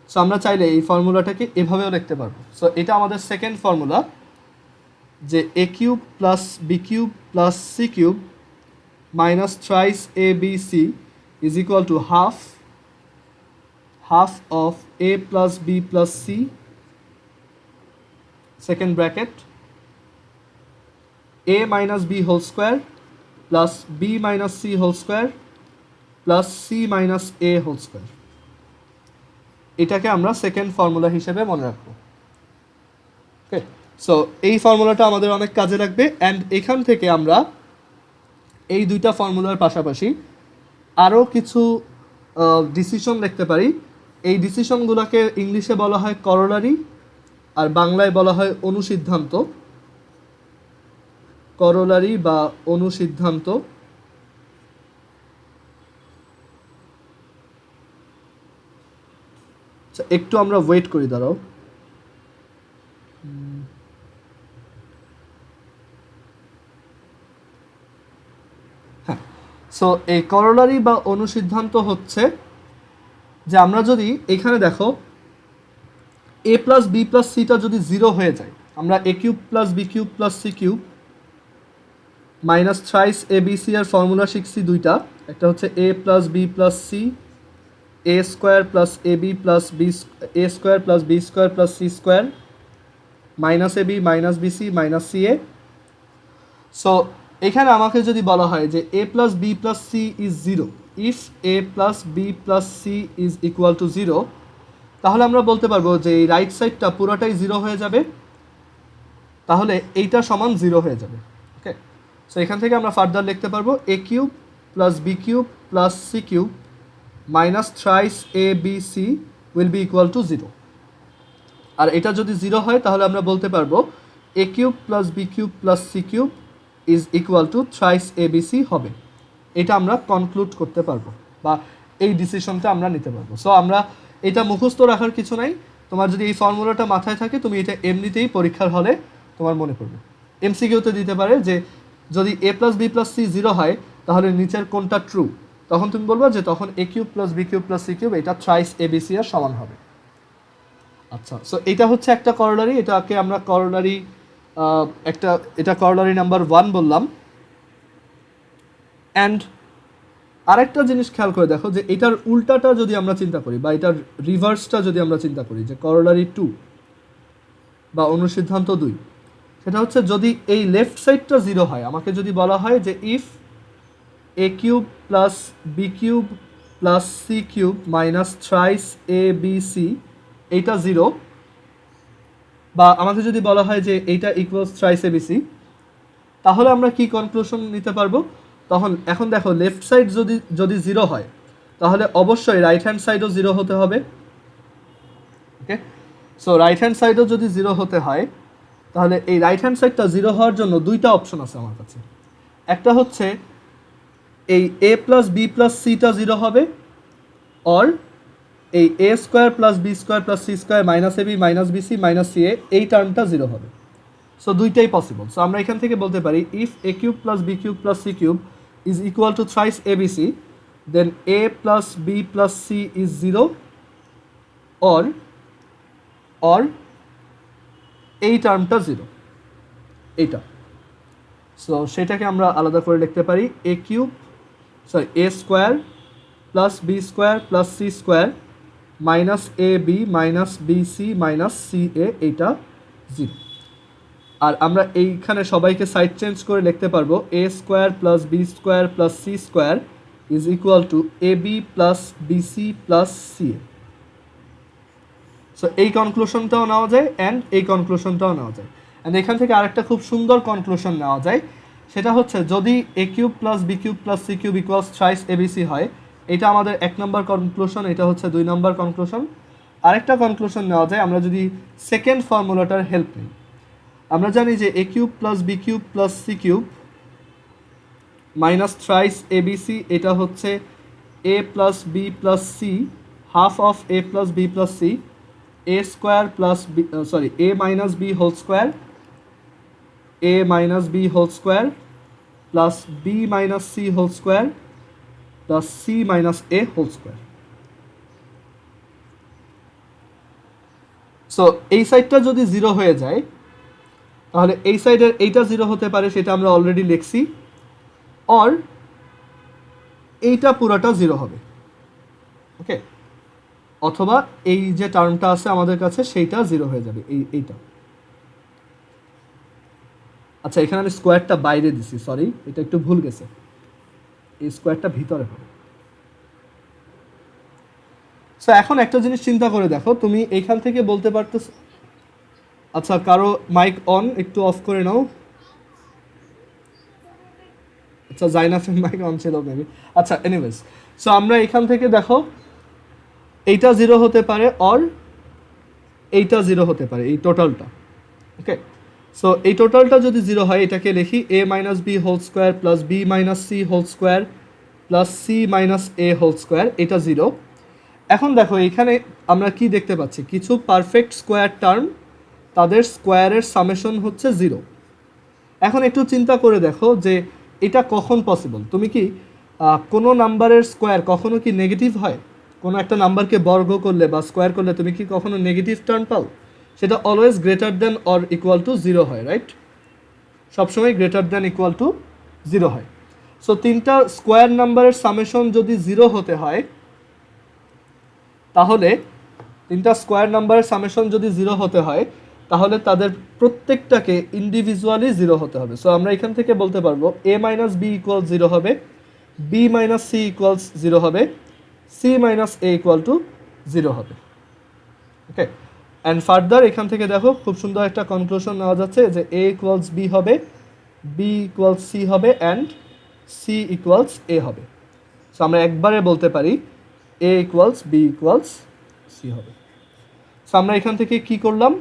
So আমরা চাইলে এই ফর্মুলাটাকে এভাবেও লিখতে পারবো। সো এটা আমাদের সেকেন্ড ফর্মুলা, যে A cube plus B cube plus C cube minus thrice A B C is equal to half of A plus B plus C second bracket a minus b whole square plus b minus c whole square plus c minus a whole square। এটাকে আমরা সেকেন্ড ফর্মুলা হিসেবে মনে রাখবো। ওকে, সো এই ফর্মুলাটা আমাদের অনেক কাজে লাগবে। অ্যান্ড এখান থেকে আমরা এই দুইটা ফর্মুলার পাশাপাশি আরও কিছু ডিসিশন লিখতে পারি। এই ডিসিশনগুলোকে ইংলিশে বলা হয় করোলারি, আর বাংলায় বলা হয় অনুসিদ্ধান্ত। করোলারি বা অনুসিদ্ধান্ত। আচ্ছা, একটু আমরা ওয়েট করি, দাঁড়াও। হ্যাঁ, সো এই করোলারি বা অনুসিদ্ধান্ত হচ্ছে যে আমরা যদি এখানে দেখো এ প্লাস বি প্লাস সিটা যদি জিরো হয়ে যায়, আমরা A cube plus B cube plus C cube minus thrice A B C এর ফর্মুলা শিখছি দুইটা। একটা হচ্ছে A plus B plus C, A square plus A B plus B, A square plus B square plus C square minus A B minus B C minus C A. So এখানে আমাকে যদি বলা হয় যে A plus B plus C is zero, if A plus B plus C is equal to zero, তাহলে আমরা বলতে পারবো যে এই রাইট সাইডটা পুরোটাই জিরো হয়ে যাবে, তাহলে এইটা সমান জিরো হয়ে যাবে। ওকে, সো এখান থেকে আমরা ফার্দার লিখতে পারবো A cube plus B cube plus C cube minus thrice A B C will be equal to zero. আর এটা যদি জিরো হয় তাহলে আমরা বলতে পারবো A cube plus B cube plus C cube is equal to thrice A B C হবে। এটা আমরা কনক্লুড করতে পারবো বা এই ডিসিশনটা আমরা নিতে পারবো। সো আমরা এটা মুখস্থ রাখার কিছু নাই, তোমার যদি এই ফর্মুলাটা মাথায় থাকে তুমি এটা এমনিতেই পরীক্ষার হলে তোমার মনে পড়বে। এমসিকিউতে দিতে পারে যে যদি A plus B plus C zero হয় তাহলে নিচের কোনটা ট্রু, তখন তুমি বলবো যে তখন A cube plus B cube plus C cube এটা থ্রাইস এ বি সি এর সমান হবে। আচ্ছা, সো এটা হচ্ছে একটা করোলারি, এটাকে আমরা করোলারি এটা করোলারি নাম্বার 1 বললাম। অ্যান্ড আরেকটা জিনিস খেয়াল করে দেখো যে এটার উল্টাটা যদি আমরা চিন্তা করি বা এটার রিভার্সটা যদি আমরা চিন্তা করি, যে করোলারি 2 বা অনুসিদ্ধান্ত 2, সেটা হচ্ছে যদি এই লেফট সাইডটা জিরো হয়, আমাকে যদি বলা হয় যে if A cube plus B cube plus C cube minus thrice A B C এইটা জিরো, বা আমাকে যদি বলা হয় যে এইটা equals thrice A B C, তাহলে আমরা কি কনক্লুশন নিতে পারবো? তখন এখন দেখো লেফট সাইড যদি জিরো হয় তাহলে অবশ্যই রাইট হ্যান্ড সাইডও জিরো হতে হবে। ওকে, সো রাইট হ্যান্ড সাইডও যদি জিরো হতে হয় তাহলে এই রাইট হ্যান্ড সাইডটা জিরো হওয়ার জন্য দুইটা অপশন আছে আমার কাছে। একটা হচ্ছে এই এ প্লাস বি প্লাস সিটা জিরো হবে, অর এই A square plus B square plus C square minus A B minus B C minus C A এই টার্মটা জিরো হবে। সো দুইটাই পসিবল। সো আমরা এখান থেকে বলতে পারি if A cube plus B cube plus C cube is equal to thrice A B C, then A plus B plus C is zero, or এই টার্মটা জিরো, এইটা। সো সেটাকে আমরা আলাদা করে লিখতে পারি A cube A square plus B square plus C square minus A B minus B C minus C A, এইটা জিরো। আর আমরা এইখানে সবাইকে সাইড চেঞ্জ করে লিখতে পারবো A square plus B square plus C square is equal to A B plus B C plus C A. So এই কনক্লুশনটাও নেওয়া যায় অ্যান্ড এই কনক্লুশনটাও নেওয়া যায়। অ্যান্ড এখান থেকে আরেকটা খুব সুন্দর কনক্লুশন নেওয়া যায়, সেটা হচ্ছে যদি A cube plus B cube plus C cube equals thrice ABC হয়, এটা আমাদের 1 নম্বর কনক্লুশন, এটা হচ্ছে 2 নম্বর কনক্লুশন। আরেকটা কনক্লুশন নেওয়া যায় আমরা যদি সেকেন্ড ফর্মুলাটার হেল্প নিই। আমরা জানি যে A cube plus B cube plus C cube minus thrice ABC, এটা হচ্ছে A plus B plus C half of A plus B plus C, A square plus B A minus B whole square, A minus B whole square plus B minus C whole square plus C minus A whole square. So এই সাইডটা যদি জিরো হয়ে যায় তাহলে এই সাইডের এইটা জিরো হতে পারে, সেটা আমরা অলরেডি লিখছি, অর এইটা পুরোটা জিরো হবে। ওকে, অথবা এই যে টার্মটা আছে আমাদের কাছে সেইটা জিরো হয়ে যাবে, এইটা। আচ্ছা, এখানে আমি স্কোয়ারটা বাইরে দিছি, সরি, এটা একটু ভুল গেছে, এই স্কোয়ারটা ভিতরে হবে। সো এখন একটা জিনিস চিন্তা করে দেখো, তুমি এইখান থেকে বলতে পারতেছ, আচ্ছা, কারো মাইক অন, একটু অফ করে নাও। আচ্ছা, জাইনাফের মাইক অন ছিল মেবি। আচ্ছা, এনিওয়েজ, সো আমরা এখান থেকে দেখো এইটা জিরো হতে পারে অর এইটা জিরো হতে পারে, এই টোটালটা। ওকে, সো এই টোটালটা যদি জিরো হয় এটাকে লিখি A minus B whole square plus B minus C whole square plus C minus A whole square, এটা জিরো। এখন দেখো এখানে আমরা কি দেখতে পাচ্ছি, কিছু পারফেক্ট স্কোয়ার টার্ম তাদের স্কোয়ারের সামেশন হচ্ছে জিরো। এখন একটু চিন্তা করে দেখো যে এটা কখন পসিবল। তুমি কি কোনো নাম্বারের স্কোয়ার কখনো কি নেগেটিভ হয়? কোনো একটা নাম্বারকে বর্গ করলে বা স্কোয়ার করলে তুমি কি কখনো নেগেটিভ টার্ম পাও? সেটা always greater than or equal to zero হয়, রাইট? সবসময় greater than equal to zero হয়। সো তিনটা স্কোয়ার নাম্বারের সামেশন যদি জিরো হতে হয়, তাহলে তিনটা স্কোয়ার নাম্বারের সামেশন যদি জিরো হতে হয়, তাহলে তাদের প্রত্যেকটাকে ইন্ডিভিজুয়ালি জিরো হতে হবে। সো আমরা এখান থেকে বলতে পারবো A minus B equal zero হবে, B minus C equals zero হবে, C minus A equal to zero হবে। ওকে, অ্যান্ড ফার্দার এখান থেকে দেখো খুব সুন্দর একটা কনক্লুশন নেওয়া যাচ্ছে যে এ ইকুয়ালস বি হবে, বি ইকুয়ালস সি হবে, অ্যান্ড সি ইকুয়ালস এ হবে। সো আমরা একবারে বলতে পারি এ ইকুয়ালস বি ইকুয়ালস সি হবে। সো আমরা এখান থেকে কি করলাম,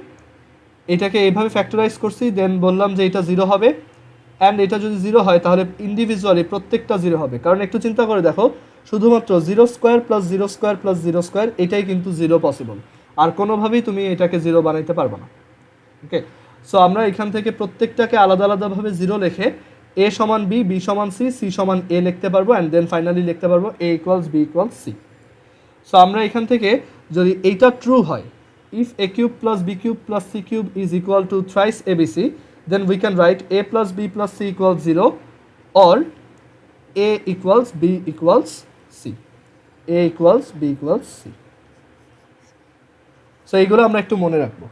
এটাকে এইভাবে ফ্যাক্টরাইজ করছি, দেন বললাম যে এটা জিরো হবে, অ্যান্ড এটা যদি জিরো হয় তাহলে ইন্ডিভিজুয়ালি প্রত্যেকটা জিরো হবে। কারণ একটু চিন্তা করে দেখো, শুধুমাত্র zero square plus zero square plus zero square এটাই কিন্তু জিরো পসিবল, আর কোনোভাবেই তুমি এটাকে জিরো বানাইতে পারবে না। ওকে, সো আমরা এখান থেকে প্রত্যেকটাকে আলাদা আলাদাভাবে জিরো লিখে এ সমান বি, বি সমান সি, সি সমান এ লিখতে পারবো, অ্যান্ড দেন ফাইনালি লিখতে পারবো A equals B equals C. So আমরা এখান থেকে যদি এইটা ট্রু হয়, if a cube plus b cube plus c cube is equal to thrice abc, then we can write a plus b plus c equals 0 or a equals b equals c, a equals b equals c. So এইগুলো আমরা একটু মনে রাখবো।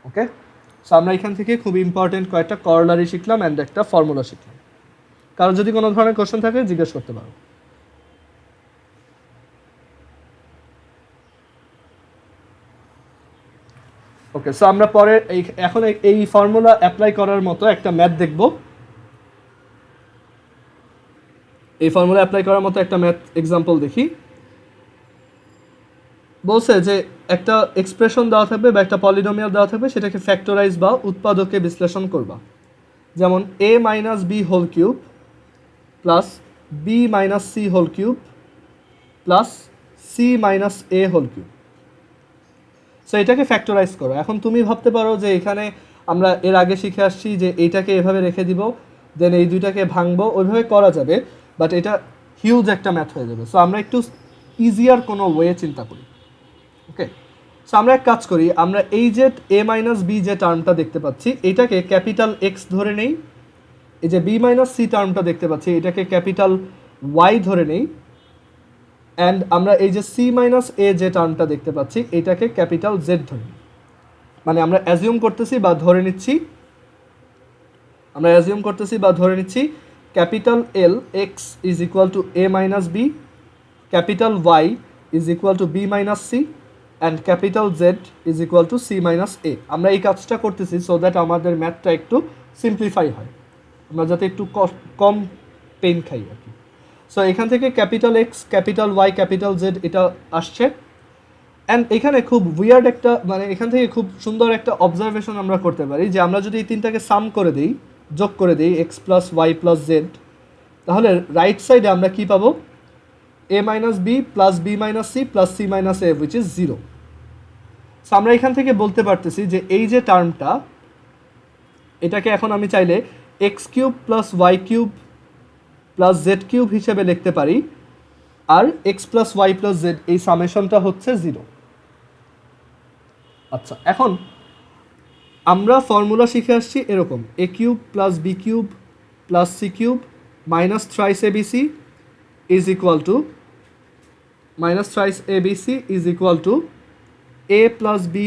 ওকে, সো আমরা এখান থেকে খুব ইম্পর্টেন্ট কয়েকটা করলারি শিখলাম অ্যান্ড একটা ফর্মুলা শিখলাম। কারণ যদি কোনো ধরনের কোশ্চেন থাকে জিজ্ঞেস করতে পারো। ওকে, সো আমরা পরে এখন এই ফর্মুলা অ্যাপ্লাই করার মতো একটা ম্যাথ দেখব। এই ফর্মুলা অ্যাপ্লাই করার মতো একটা ম্যাথ এক্সাম্পল দেখি। বলছে যে একটা এক্সপ্রেশন দেওয়া থাকবে বা একটা পলিনোমিয়াল দেওয়া থাকবে, সেটাকে ফ্যাক্টরাইজ বা উৎপাদকে বিশ্লেষণ করবা। যেমন A minus B whole cube plus B minus C whole cube plus C minus A whole cube. So এটাকে ফ্যাক্টরাইজ করো। এখন তুমি ভাবতে পারো যে এখানে আমরা এর আগে শিখে আসছি যে এইটাকে এভাবে রেখে দিব, দেন এই দুইটাকে ভাঙবো, ওইভাবে করা যাবে, বাট এটা হিউজ একটা ম্যাথ হয়ে যাবে। সো আমরা একটু ইজিয়ার কোনো ওয়ে চিন্তা করি। ওকে, সো আমরা এক কাজ করি, আমরা এই যে এ মাইনাস বি যে টার্মটা দেখতে পাচ্ছি এটাকে ক্যাপিটাল এক্স ধরে নেই, এই যে বি মাইনাস সি টার্মটা দেখতে পাচ্ছি এটাকে ক্যাপিটাল ওয়াই ধরে নেই, অ্যান্ড আমরা এই যে সি মাইনাস এ যে টার্মটা দেখতে পাচ্ছি এটাকে ক্যাপিটাল জেড ধরে নিই। মানে আমরা অ্যাজিউম করতেছি বা ধরে নিচ্ছি capital L X is equal to A minus B, capital Y is equal to B minus C, and capital Z is equal to C minus A. আমরা এই কাজটা করতেছি সো দ্যাট আমাদের ম্যাথটা একটু সিম্পলিফাই হয়, আমরা যাতে একটু কম পেন খাই আর কি। সো এখান থেকে capital X, capital Y, capital Z এটা আসছে, অ্যান্ড এখানে খুব উইয়ার্ড একটা, মানে এখান থেকে খুব সুন্দর একটা অবজারভেশন আমরা করতে পারি যে আমরা যদি এই তিনটাকে সাম করে দিই, যোগ করে দিই X plus Y plus Z, তাহলে রাইট সাইডে আমরা কি পাবো, A minus B plus B minus C plus C minus A which is zero. So আমরা এখান থেকে বলতে পারতেছি যে এই যে টার্মটা, এটাকে এখন আমি চাইলে x cube plus y cube plus z cube হিসেবে লিখতে পারি, আর x plus Y plus z এই সামেশনটা হচ্ছে জিরো। আচ্ছা, এখন আমরা ফর্মুলা শিখে আসছি এরকম a cube plus B cube plus C cube minus thrice A B C is equal to a plus B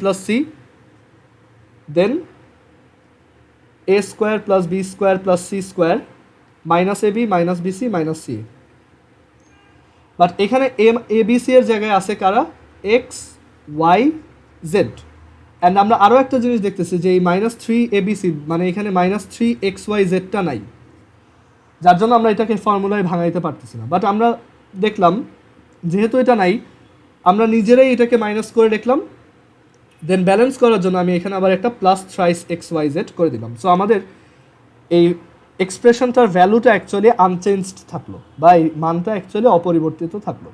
plus c, then a square plus b square plus c square minus ab minus bc minus c। But এখানে a b c এর জায়গায় আছে কারা, x ওয়াই জেড। অ্যান্ড আমরা আরও একটা জিনিস দেখতেছি যে এই -3 ABC মানে এখানে -3 XYZ নাই, যার জন্য আমরা এটাকে ফর্মুলায় ভাঙাইতে পারতেছি না। বাট আমরা দেখলাম যেহেতু এটা নাই, আমরা নিজেরাই এটাকে মাইনাস করে দেখলাম, দেন ব্যালেন্স করার জন্য আমি এখানে আবার একটা +3 XYZ করে দিলাম। সো আমাদের এই এক্সপ্রেশনটার ভ্যালুটা অ্যাকচুয়ালি আনচেঞ্জড থাকলো, বা এই মানটা অ্যাকচুয়ালি অপরিবর্তিত থাকলো।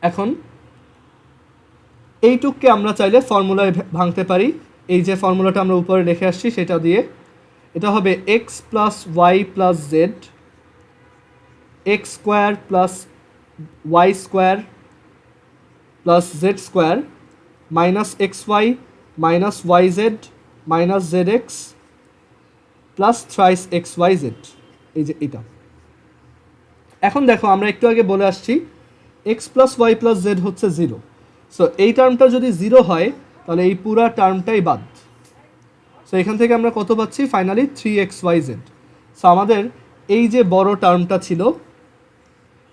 এখন এইটুককে আমরা চাইলে ফর্মুলায় ভাঙতে পারি। এই যে ফর্মুলাটা আমরা উপরে লিখে আসছি সেটা দিয়ে, এটা হবে x + y + z x² + y² + z² -xy -yz -zx +3xyz। এই যে এটা। এখন দেখো আমরা একটু আগে বলে আসছি x + y + z হচ্ছে 0। সো এই টার্মটা যদি 0 হয় তাহলে এই পুরা টার্মটাই বাদ। সো এখান থেকে আমরা কত পাচ্ছি ফাইনালি 3xyz। সো আমাদের এই যে বড় টার্মটা ছিল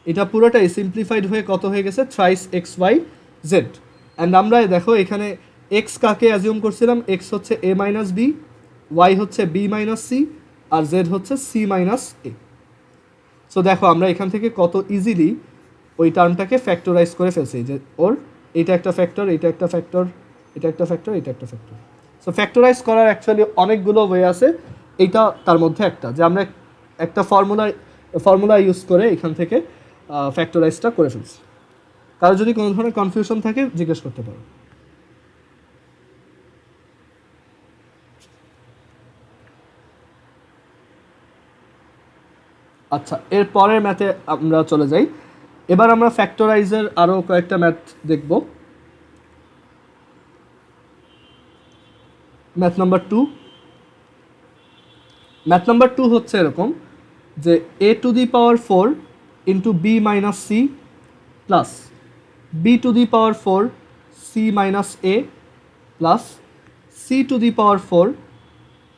এটা পুরোটাই সিম্পলিফাইড হয়ে কত হয়ে গেছে 3xyz। অ্যান্ড আমরা দেখো এখানে x কাকে অ্যাজিউম করছিলাম, x হচ্ছে a - b, y হচ্ছে b - c, আর z হচ্ছে c - a। সো দেখো আমরা এখান থেকে কত ইজিলি ওই টার্মটাকে ফ্যাক্টরাইজ করে ফেলছি, যে ওর এটা একটা ফ্যাক্টর, এটা একটা ফ্যাক্টর, এটা একটা ফ্যাক্টর, এটা একটা ফ্যাক্টর। সো ফ্যাক্টরাইজ করার অ্যাকচুয়ালি অনেকগুলো ওয়ে আছে, এইটা তার মধ্যে একটা, যে আমরা একটা ফর্মুলা ইউজ করে এখান থেকে ফ্যাক্টরাইজটা করে ফেলছি। কারো যদি কোনো ধরনের কনফিউশন থাকে জিজ্ঞেস করতে পারো। আচ্ছা, এর পরের ম্যাথে আমরা চলে যাই। এবার আমরা ফ্যাক্টরাইজের আরও কয়েকটা ম্যাথ দেখব। Math number 2। ম্যাথ নাম্বার 2 হচ্ছে এরকম যে a⁴ into b - c plus b⁴ c - a plus c⁴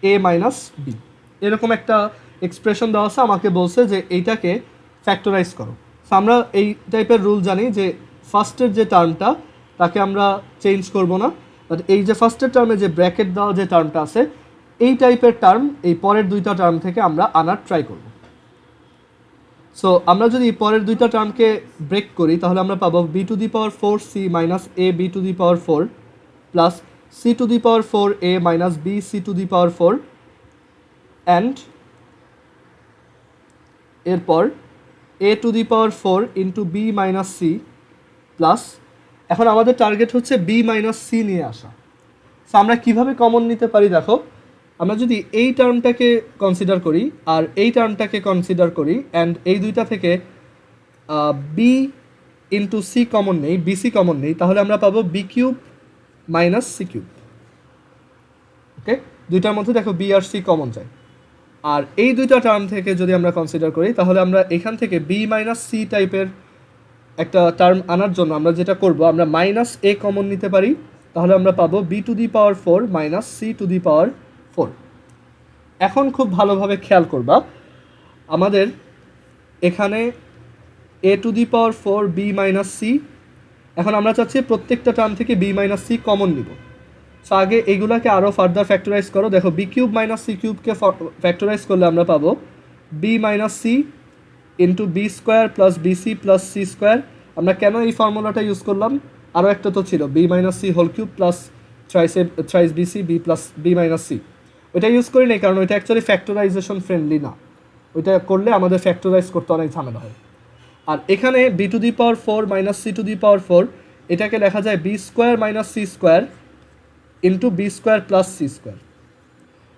a - b, এরকম একটা এক্সপ্রেশন দেওয়া আছে। আমাকে বলছে যে এইটাকে ফ্যাক্টরাইজ করো। সো আমরা এই টাইপের রুল জানি যে ফার্স্টের যে টার্মটা তাকে আমরা চেঞ্জ করব না, বাট এই যে ফার্স্টের টার্মে যে ব্র্যাকেট দেওয়া যে টার্মটা আছে এই টাইপের টার্ম এই পরের দুইটা টার্ম থেকে আমরা আনার ট্রাই করব। সো আমরা যদি পরের দুইটা টার্মকে ব্রেক করি তাহলে আমরা পাবো b⁴ c - ab⁴ plus c⁴ a - b c⁴ and এরপর a⁴ into b - c plus, এখন আমাদের টার্গেট হচ্ছে b - c নিয়ে আসা। সো আমরা কীভাবে কমন নিতে পারি দেখো, আমরা যদি এই টার্মটাকে কনসিডার করি আর এই টার্মটাকে কনসিডার করি অ্যান্ড এই দুইটা থেকে b ইন্টু c কমন নেই, bc কমন নেই, তাহলে আমরা পাবো b³ - c³। ওকে, দুইটার মধ্যে দেখো b আর c কমন যায়। আর এই দুইটা টার্ম থেকে যদি আমরা কনসিডার করি তাহলে আমরা এখান থেকে b - c টাইপের একটা টার্ম আনার জন্য আমরা যেটা করব, আমরা -a কমন নিতে পারি, তাহলে আমরা পাবো b⁴ - c⁴। এখন খুব ভালোভাবে খেয়াল করবা, আমাদের এখানে a⁴ b - c, এখন আমরা চাচ্ছি প্রত্যেকটা টার্ম থেকে b - c কমন নিব। সো আগে এইগুলাকে আরও ফার্দার ফ্যাক্টরাইজ করো। দেখো b³ - c³ কে ফ্যাক্টরাইজ করলে আমরা পাবো b - c into b² plus bc plus c²। আমরা কেন এই ফর্মুলাটা ইউজ করলাম, আরও একটা তো ছিল b - c³ plus thrice bc b plus b - c। ওইটা ইউজ করি নাই কারণ ওইটা অ্যাকচুয়ালি ফ্যাক্টরাইজেশন ফ্রেন্ডলি না, ওইটা করলে আমাদের ফ্যাক্টরাইজ করতে অনেক ঝামেলা হয়। আর এখানে b⁴ - c⁴ এটাকে লেখা যায় b² - c² into b² plus c²।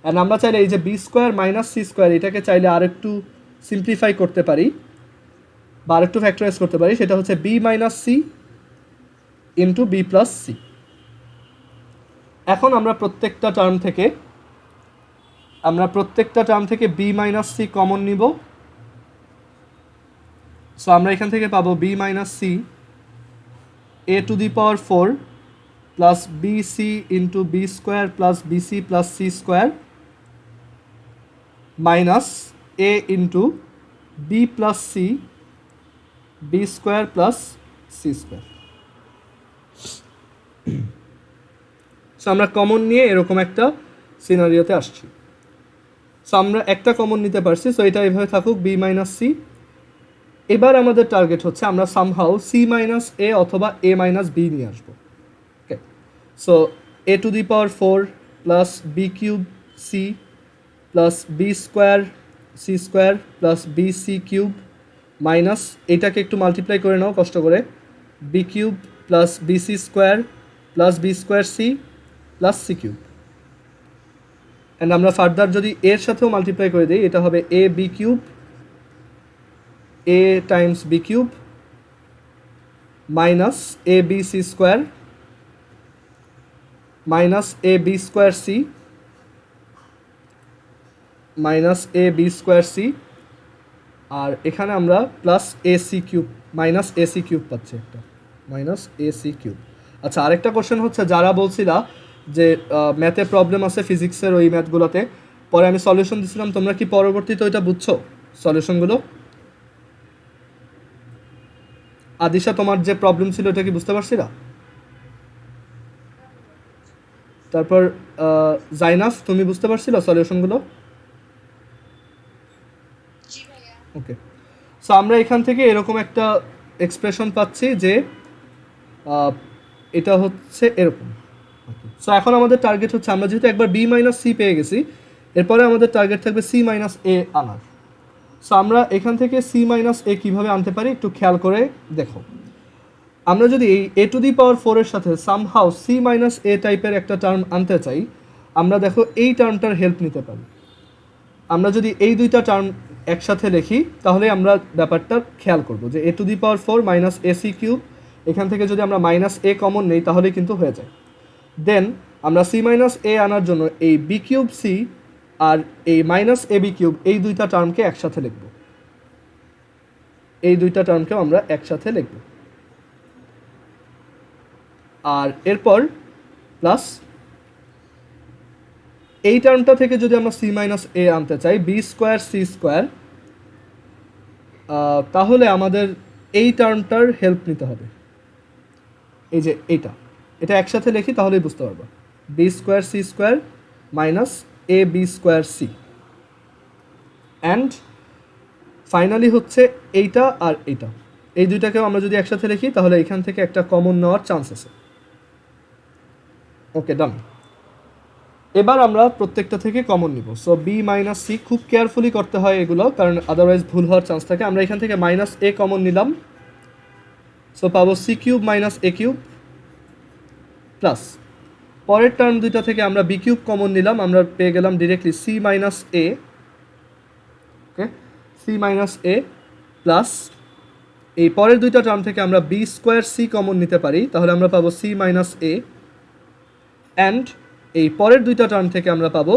And আমরা চাইলে এই যে b² - c² এটাকে চাইলে আরেকটু সিম্পলিফাই করতে পারি বা আরেকটু ফ্যাক্টরাইজ করতে পারি, সেটা হচ্ছে b - c into b plus c। এখন আমরা প্রত্যেকটা টার্ম থেকে b - c কমন নিব। সো আমরা এখান থেকে পাবো b - c a⁴ plus bc into b² plus bc plus c² minus a into b plus c b² plus c²। So আমরা কমন নিয়ে এরকম একটা সিনারিওতে আসছি। সো আমরা একটা কমন নিতে পারছি, সো এটা এভাবে থাকুক বি মাইনাস সি। এবার আমাদের টার্গেট হচ্ছে আমরা সামহাউ সি মাইনাস এ অথবা এ মাইনাস বি নিয়ে আসবো। Okay, so a to the power 4 plus B cube c plus B square C square plus B c cube minus এটাকে একটু মাল্টিপ্লাই করে নাও কষ্ট করে, b cube plus B c square plus B square c plus C cube. And আমরা ফার্দার যদি এর সাথেও মাল্টিপ্লাই করে দিই, এটা হবে a b cube a times b cube minus A B c square minus A B square C minus A B square C, আর এখানে আমরা plus A C cube minus A C cube পাচ্ছি একটা মাইনাস এ সি কিউব। আচ্ছা, আরেকটা কোশ্চেন হচ্ছে, যারা বলছিলা যে ম্যাথে প্রবলেম আছে ফিজিক্সের ওই ম্যাথগুলোতে, পরে আমি সলিউশন দিছিলাম, তোমরা কি পরবর্তীতে ওইটা বুঝছো সলিউশনগুলো? আদিশা, তোমার যে প্রবলেম ছিল ওটা কি বুঝতে পারছিলা? তারপর জাইনাফ, তুমি বুঝতে পারছিলা সলিউশনগুলো? জি ভাইয়া। ওকে, সো আমরা এখান থেকে এরকম একটা এক্সপ্রেশন পাচ্ছি যে এটা হচ্ছে এরকম। সো এখন আমাদের টার্গেট হচ্ছে, আমরা যেহেতু একবার বি মাইনাস সি পেয়ে গেছি, এরপরে আমাদের টার্গেট থাকবে সি মাইনাস এ আনার। সো আমরা এখান থেকে সি মাইনাস এ কীভাবে আনতে পারি একটু খেয়াল করে দেখো। আমরা যদি এই এ টু দি পাওয়ার 4 এর সাথে সামহাউ সি মাইনাস এ টাইপের একটা টার্ম আনতে চাই, আমরা দেখো এই টার্মটার হেল্প নিতে পারি। আমরা যদি এই দুইটা টার্ম একসাথে লিখি তাহলে আমরা ব্যাপারটা খেয়াল করব যে a to the power 4 minus A C cube, এখান থেকে যদি আমরা মাইনাস এ কমন নেই তাহলে কিন্তু হয়ে যায়। দেন আমরা সি মাইনাস এ আনার জন্য এই বি কিউব সি আর এই মাইনাস এ বি কিউব এই দুইটা টার্মকে একসাথে লিখব, এই দুইটা টার্মকেও আমরা একসাথে লিখব। আর এরপর প্লাস এই টার্মটা থেকে যদি আমরা সি মাইনাস এ আনতে চাই বি স্কোয়ার সি স্কোয়ার, তাহলে আমাদের এই টার্মটার হেল্প নিতে হবে। এই যে এটা একসাথে লিখি তাহলেই বুঝতে পারবো, B square C square minus A B square C. And finally হচ্ছে এইটা আর এইটা, এই দুইটাকেও আমরা যদি একসাথে লিখি তাহলে এখান থেকে একটা কমন নেওয়ার চান্স আছে। ওকে, ডান। এবার আমরা প্রত্যেকটা থেকে কমন নিব। সো বি মাইনাস সি, খুব কেয়ারফুলি করতে হয় এগুলো, কারণ আদারওয়াইজ ভুল হওয়ার চান্স থাকে। আমরা এখান থেকে মাইনাস এ কমন নিলাম, সো পাবো C cube minus a cube plus পরের টার্ম দুইটা থেকে আমরা বি কিউব কমন নিলাম, আমরা পেয়ে গেলাম ডিরেক্টলি সি মাইনাস এ। ওকে, সি মাইনাস এ প্লাস এই পরের দুইটা টার্ম থেকে আমরা বি স্কোয়ার সি কমন নিতে পারি, তাহলে আমরা পাবো সি মাইনাস এ। অ্যান্ড এই পরের দুইটা টার্ম থেকে আমরা পাবো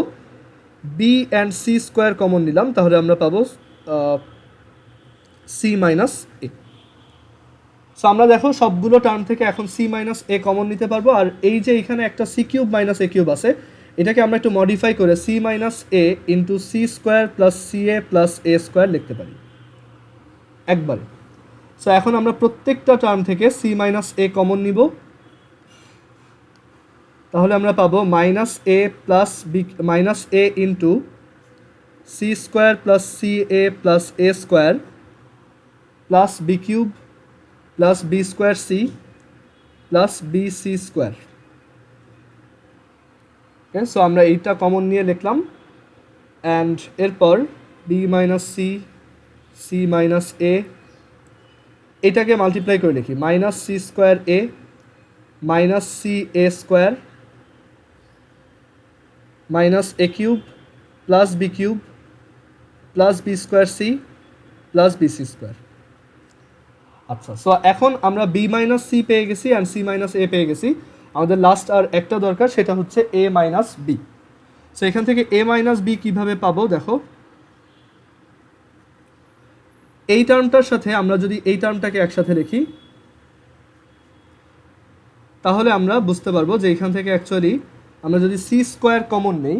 B and C square common নিলাম, তাহলে আমরা পাবো সি মাইনাস এ। সো আমরা দেখো সবগুলো টার্ম থেকে এখন সি মাইনাস এ কমন নিতে পারবো। আর এই যে এখানে একটা c cube minus a cube আছে, এটাকে আমরা একটু মডিফাই করে c minus a into c square plus C a plus a square লিখতে পারি একবারে। সো এখন আমরা প্রত্যেকটা টার্ম থেকে সি মাইনাস এ কমন নিব, তাহলে আমরা পাবো minus A plus B minus a into c square plus C a plus a square plus B cube plus B square c plus B c square. Okay, so আমরা এইটা কমন নিয়ে লিখলাম। অ্যান্ড এরপর b minus c, c minus a, এটাকে মাল্টিপ্লাই করে লিখি minus c square A minus C A square minus a cube plus B cube plus B square c plus B c square. আচ্ছা, সো এখন আমরা বি মাইনাস সি পেয়ে গেছি অ্যান্ড সি মাইনাস এ পেয়ে গেছি। আমাদের লাস্ট আর একটা দরকার, সেটা হচ্ছে এ মাইনাস বি। সো এখান থেকে এ মাইনাস বি কীভাবে পাবো দেখো, এই টার্মটার সাথে আমরা যদি এই টার্মটাকে একসাথে লিখি তাহলে আমরা বুঝতে পারবো যে এখান থেকে অ্যাকচুয়ালি আমরা যদি সি স্কোয়ার কমন নেই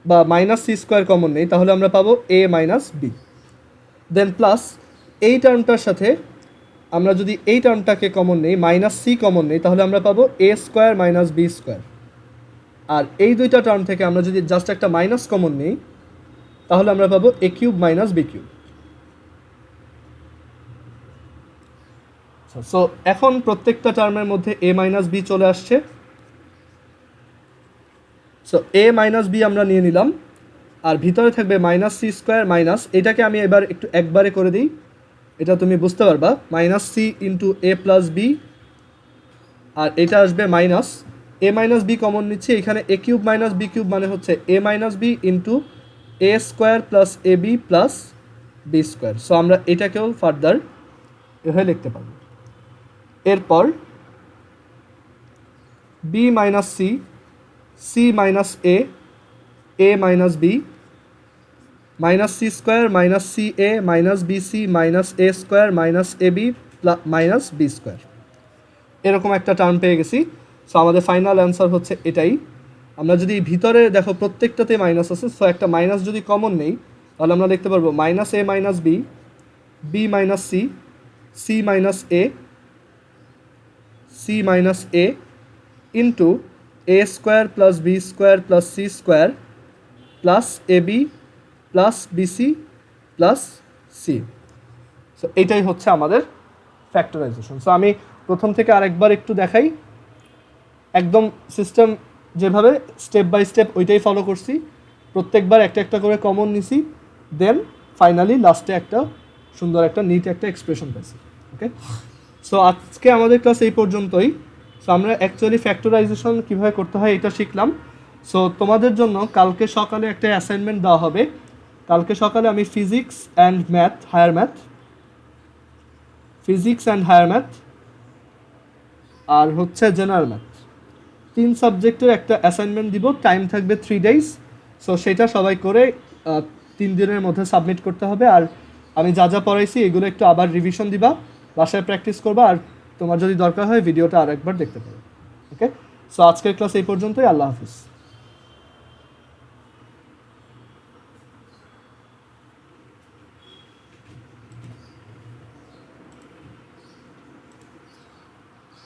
বা মাইনাস সি স্কোয়ার কমন নেই তাহলে আমরা পাবো A minus B. Then plus এই টার্মটার সাথে আমরা যদি এই টার্মটাকে কমন নেই, মাইনাস সি কমন নেই, তাহলে আমরা পাবো এ স্কোয়ার মাইনাস বি স্কোয়ার। আর এই দুইটা টার্ম থেকে আমরা যদি জাস্ট একটা মাইনাস কমন নিই, তাহলে আমরা পাবো a cube minus b cube. So এখন প্রত্যেকটা টার্মের মধ্যে এ মাইনাস বি চলে আসছে। সো এ মাইনাস বি আমরা নিয়ে নিলাম, আর ভিতরে থাকবে মাইনাস সি স্কোয়ার মাইনাস, এটাকে আমি এবার একটু একবারে করে দিই, এটা তুমি বুঝতে পারবা, মাইনাস সি ইন্টু এ প্লাস বি, আর এটা আসবে minus a minus b common নিচ্ছি, এখানে a cube minus b cube মানে হচ্ছে এ minus b into A square plus A B plus B square. So আমরা এটাকেও ফার্দার এভাবে লিখতে পারবো। এরপর b minus c, c minus a minus b, minus c square minus C A minus B C minus a square minus A B minus B square, এরকম একটা টার্ম পেয়ে গেছি। সো আমাদের ফাইনাল অ্যান্সার হচ্ছে এটাই। আমরা যদি ভিতরে দেখো প্রত্যেকটাতে মাইনাস আছে, সো একটা মাইনাস যদি কমন নেই, তাহলে আমরা লিখতে পারবো minus a minus b, b minus c, c minus A, c minus a into A square plus B square plus C square plus A B plus BC plus c. So এইটাই হচ্ছে আমাদের ফ্যাক্টরাইজেশন। সো আমি প্রথম থেকে আরেকবার একটু দেখাই, একদম সিস্টেম যেভাবে স্টেপ বাই স্টেপ ওইটাই ফলো করছি, প্রত্যেকবার একটা একটা করে কমন নিছি, দেন ফাইনালি লাস্টে একটা সুন্দর একটা নিট একটা এক্সপ্রেশন পাইছি। ওকে, সো আজকে আমাদের ক্লাস এই পর্যন্তই। সো আমরা অ্যাকচুয়ালি ফ্যাক্টরাইজেশন কীভাবে করতে হয় এটা শিখলাম। সো তোমাদের জন্য কালকে সকালে একটা অ্যাসাইনমেন্ট দেওয়া হবে। কালকে সকালে আমি physics and math, physics and higher math আর হচ্ছে জেনারেল ম্যাথ, 3 সাবজেক্টের একটা অ্যাসাইনমেন্ট দিব, টাইম থাকবে 3 days। সো সেটা সবাই করে 3 দিনের মধ্যে সাবমিট করতে হবে। আর আমি যা যা পড়াইছি এগুলো একটু আবার রিভিশন দিবা, বাসায় প্র্যাকটিস করবা, আর তোমার যদি দরকার হয় ভিডিওটা আরেকবার দেখতে পারো। ওকে, সো আজকের ক্লাস এই পর্যন্তই। আল্লাহ হাফিজ।